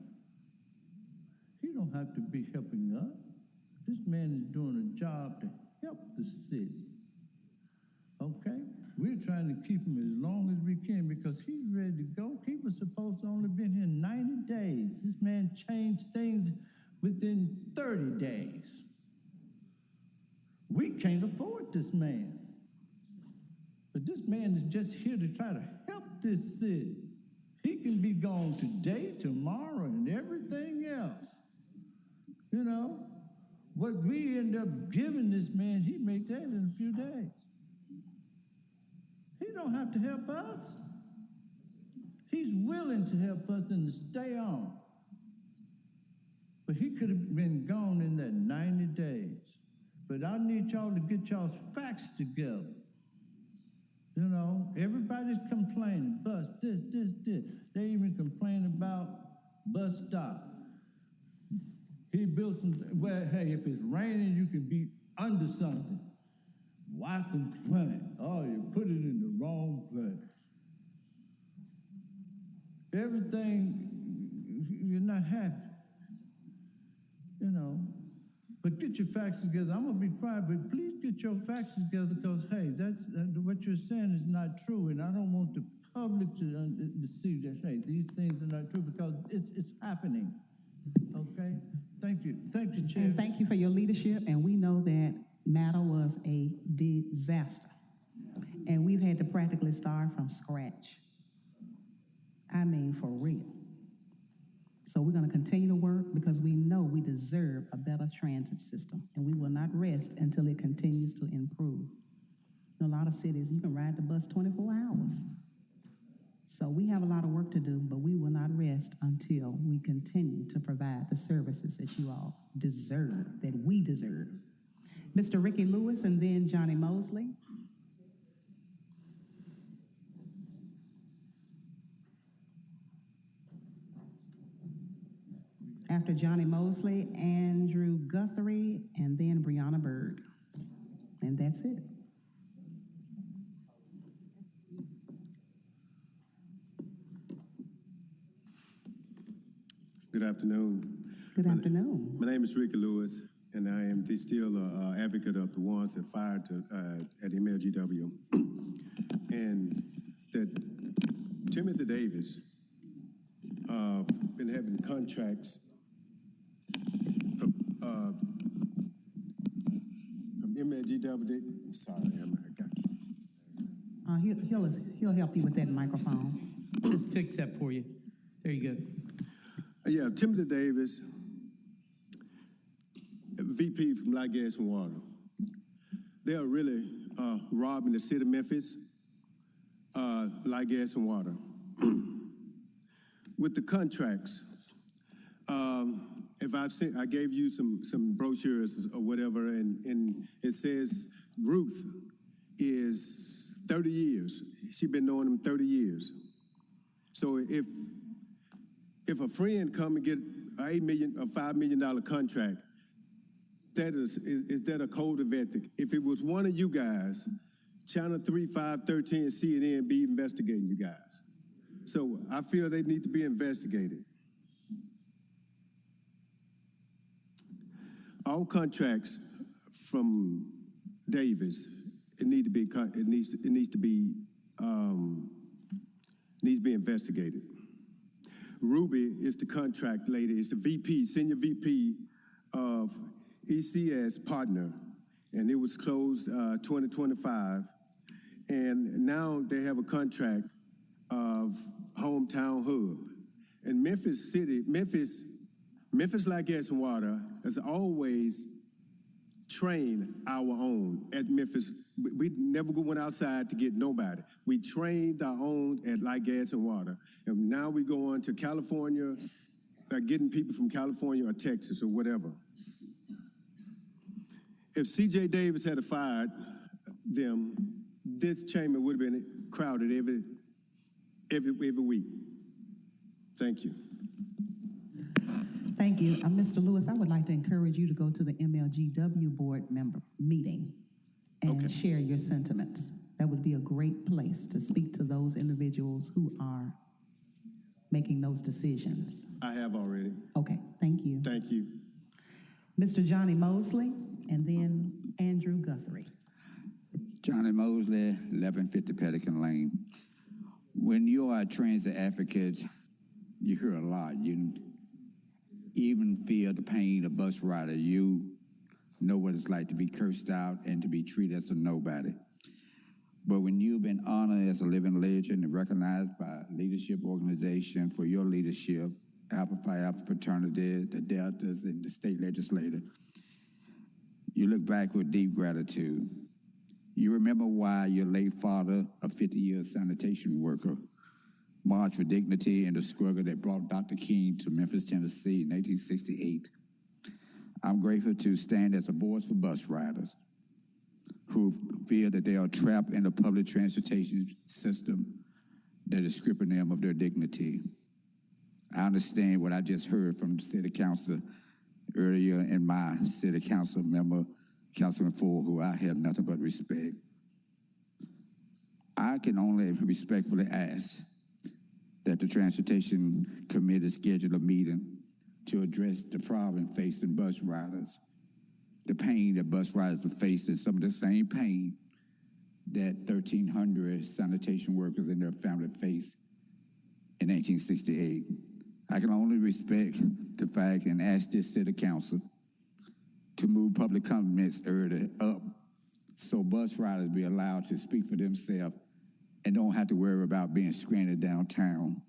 G: He don't have to be helping us. This man is doing a job to help the city. Okay? We're trying to keep him as long as we can because he's ready to go. He was supposed to only been here 90 days. This man changed things within 30 days. We can't afford this man. But this man is just here to try to help this city. He can be gone today, tomorrow, and everything else. You know, what we end up giving this man, he make that in a few days. He don't have to help us. He's willing to help us and to stay on. But he could have been gone in that 90 days. But I need y'all to get y'all's facts together. You know, everybody's complaining, bus, this. They even complain about bus stop. He built some, well, hey, if it's raining, you can be under something. Why complain? Oh, you put it in the wrong place. Everything, you're not happy. You know, but get your facts together. I'm going to be quiet, but please get your facts together because, hey, what you're saying is not true, and I don't want the public to see that, hey, these things are not true because it's happening. Okay? Thank you. Thank you, Chair.
A: And thank you for your leadership, and we know that matter was a disaster, and we've had to practically start from scratch. I mean, for real. So we're going to continue to work because we know we deserve a better transit system, and we will not rest until it continues to improve. In a lot of cities, you can ride the bus 24 hours. So we have a lot of work to do, but we will not rest until we continue to provide the services that you all deserve, that we deserve. Mr. Ricky Lewis and then Johnny Mosley. After Johnny Mosley, Andrew Guthrie, and then Brianna Bird. And that's it.
C: Good afternoon.
A: Good afternoon.
C: My name is Ricky Lewis, and I am still an advocate of the ones that fired at MLGW. And that Timothy Davis been having contracts from MLGW. Sorry,
A: He'll help you with that microphone.
Q: Just fix that for you. There you go.
C: Yeah, Timothy Davis, VP from Light, Gas, and Water. They are really robbing the city of Memphis, Light, Gas, and Water. With the contracts, I gave you some brochures or whatever, and it says Ruth is 30 years. She's been knowing him 30 years. So if a friend come and get an $8 million or $5 million contract, is that a code of ethic? If it was one of you guys, Channel 3, 5, 13, CNN be investigating you guys. So I feel they need to be investigated. All contracts from Davis, it needs to be investigated. Ruby is the contract lady. It's the VP, senior VP of ECS partner, and it was closed 2025. And now they have a contract of hometown hub. And Memphis City, Memphis Light, Gas, and Water has always trained our own at Memphis. We never went outside to get nobody. We trained our own at Light, Gas, and Water. And now we go on to California, getting people from California or Texas or whatever. If C.J. Davis had fired them, this chamber would have been crowded every week. Thank you.
A: Thank you. Mr. Lewis, I would like to encourage you to go to the MLGW board member meeting and share your sentiments. That would be a great place to speak to those individuals who are making those decisions.
C: I have already.
A: Okay, thank you.
C: Thank you.
A: Mr. Johnny Mosley, and then Andrew Guthrie.
V: Johnny Mosley, 1150 Pelican Lane. When you are a transit advocate, you hear a lot. even feel the pain of bus rider, you know what it's like to be cursed out and to be treated as a nobody. But when you've been honored as a living legend and recognized by a leadership organization for your leadership, Alpha Phi Alpha fraternity, the Deltas, and the state legislature, you look back with deep gratitude. You remember why your late father, a 50-year sanitation worker, marched for dignity in the struggle that brought Dr. King to Memphis, Tennessee in 1868. I'm grateful to stand as a voice for bus riders who feel that they are trapped in a public transportation system that is stripping them of their dignity. I understand what I just heard from the city council earlier, and my city council member, Councilman Ford, who I have nothing but respect. I can only respectfully ask that the Transportation Committee schedule a meeting to address the problem facing bus riders, the pain that bus riders are facing, some of the same pain that 1,300 sanitation workers and their family faced in 1868. I can only respect the fact and ask this city council to move public comments earlier up so bus riders be allowed to speak for themselves and don't have to worry about being stranded downtown.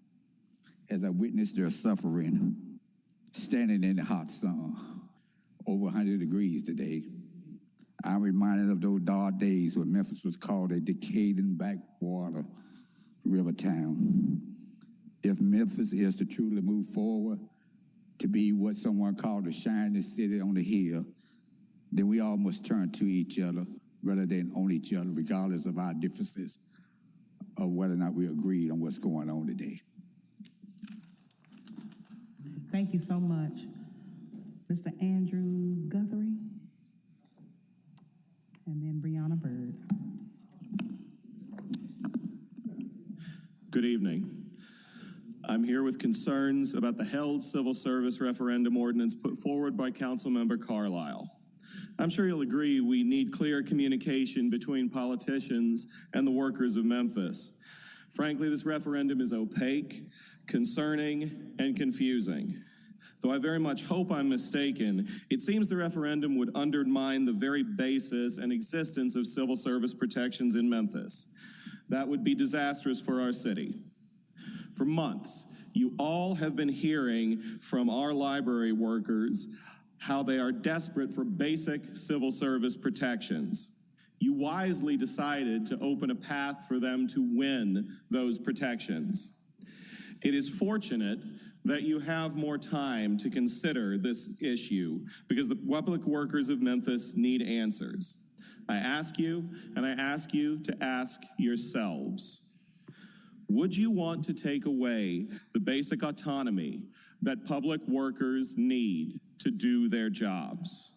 V: As I witnessed their suffering, standing in the hot sun, over 100 degrees today, I'm reminded of those dark days when Memphis was called a decaying backwater river town. If Memphis is to truly move forward to be what someone called the shining city on the hill, then we all must turn to each other rather than on each other, regardless of our differences of whether or not we agreed on what's going on today.
A: Thank you so much. Mr. Andrew Guthrie, and then Brianna Bird.
B: Good evening. I'm here with concerns about the held civil service referendum ordinance put forward by Councilmember Carlisle. I'm sure you'll agree we need clear communication between politicians and the workers of Memphis. Frankly, this referendum is opaque, concerning, and confusing. Though I very much hope I'm mistaken, it seems the referendum would undermine the very basis and existence of civil service protections in Memphis. That would be disastrous for our city. For months, you all have been hearing from our library workers how they are desperate for basic civil service protections. You wisely decided to open a path for them to win those protections. It is fortunate that you have more time to consider this issue because the public workers of Memphis need answers. I ask you, and I ask you to ask yourselves, would you want to take away the basic autonomy that public workers need to do their jobs?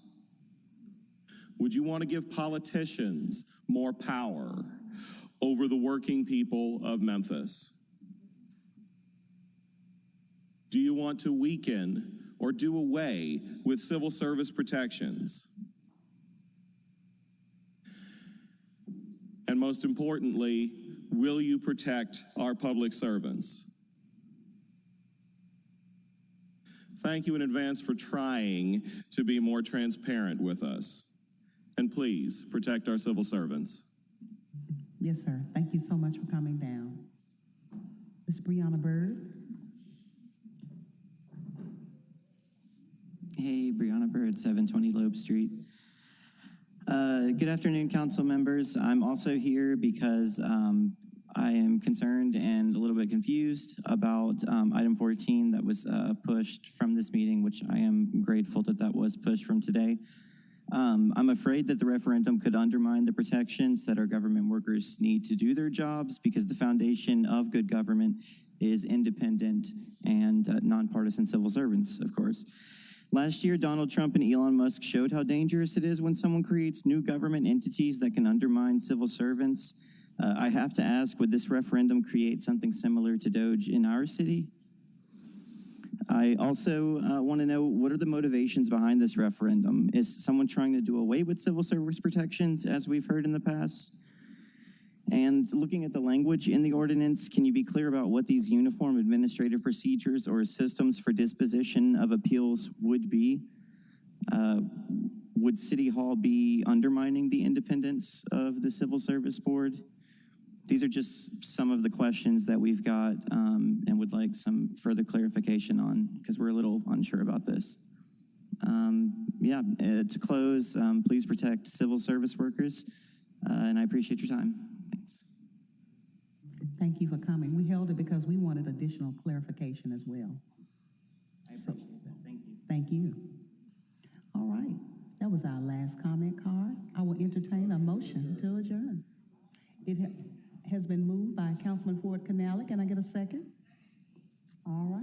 B: Would you want to give politicians more power over the working people of Memphis? Do you want to weaken or do away with civil service protections? And most importantly, will you protect our public servants? Thank you in advance for trying to be more transparent with us. And please protect our civil servants.
A: Yes, sir. Thank you so much for coming down. Ms. Brianna Bird.
L: Hey, Brianna Bird, 720 Loeb Street. Good afternoon, council members. I'm also here because I am concerned and a little bit confused about item 14 that was pushed from this meeting, which I am grateful that that was pushed from today. I'm afraid that the referendum could undermine the protections that our government workers need to do their jobs because the foundation of good government is independent and nonpartisan civil servants, of course. Last year, Donald Trump and Elon Musk showed how dangerous it is when someone creates new government entities that can undermine civil servants. I have to ask, would this referendum create something similar to Doge in our city? I also want to know, what are the motivations behind this referendum? Is someone trying to do away with civil service protections, as we've heard in the past? And looking at the language in the ordinance, can you be clear about what these uniform administrative procedures or systems for disposition of appeals would be? Would City Hall be undermining the independence of the Civil Service Board? These are just some of the questions that we've got and would like some further clarification on because we're a little unsure about this. To close, please protect civil service workers, and I appreciate your time. Thanks.
A: Thank you for coming. We held it because we wanted additional clarification as well.
L: I appreciate that. Thank you.
A: Thank you. All right. That was our last comment card. I will entertain a motion to adjourn. It has been moved by Councilman Ford Canale. Can I get a second? All right.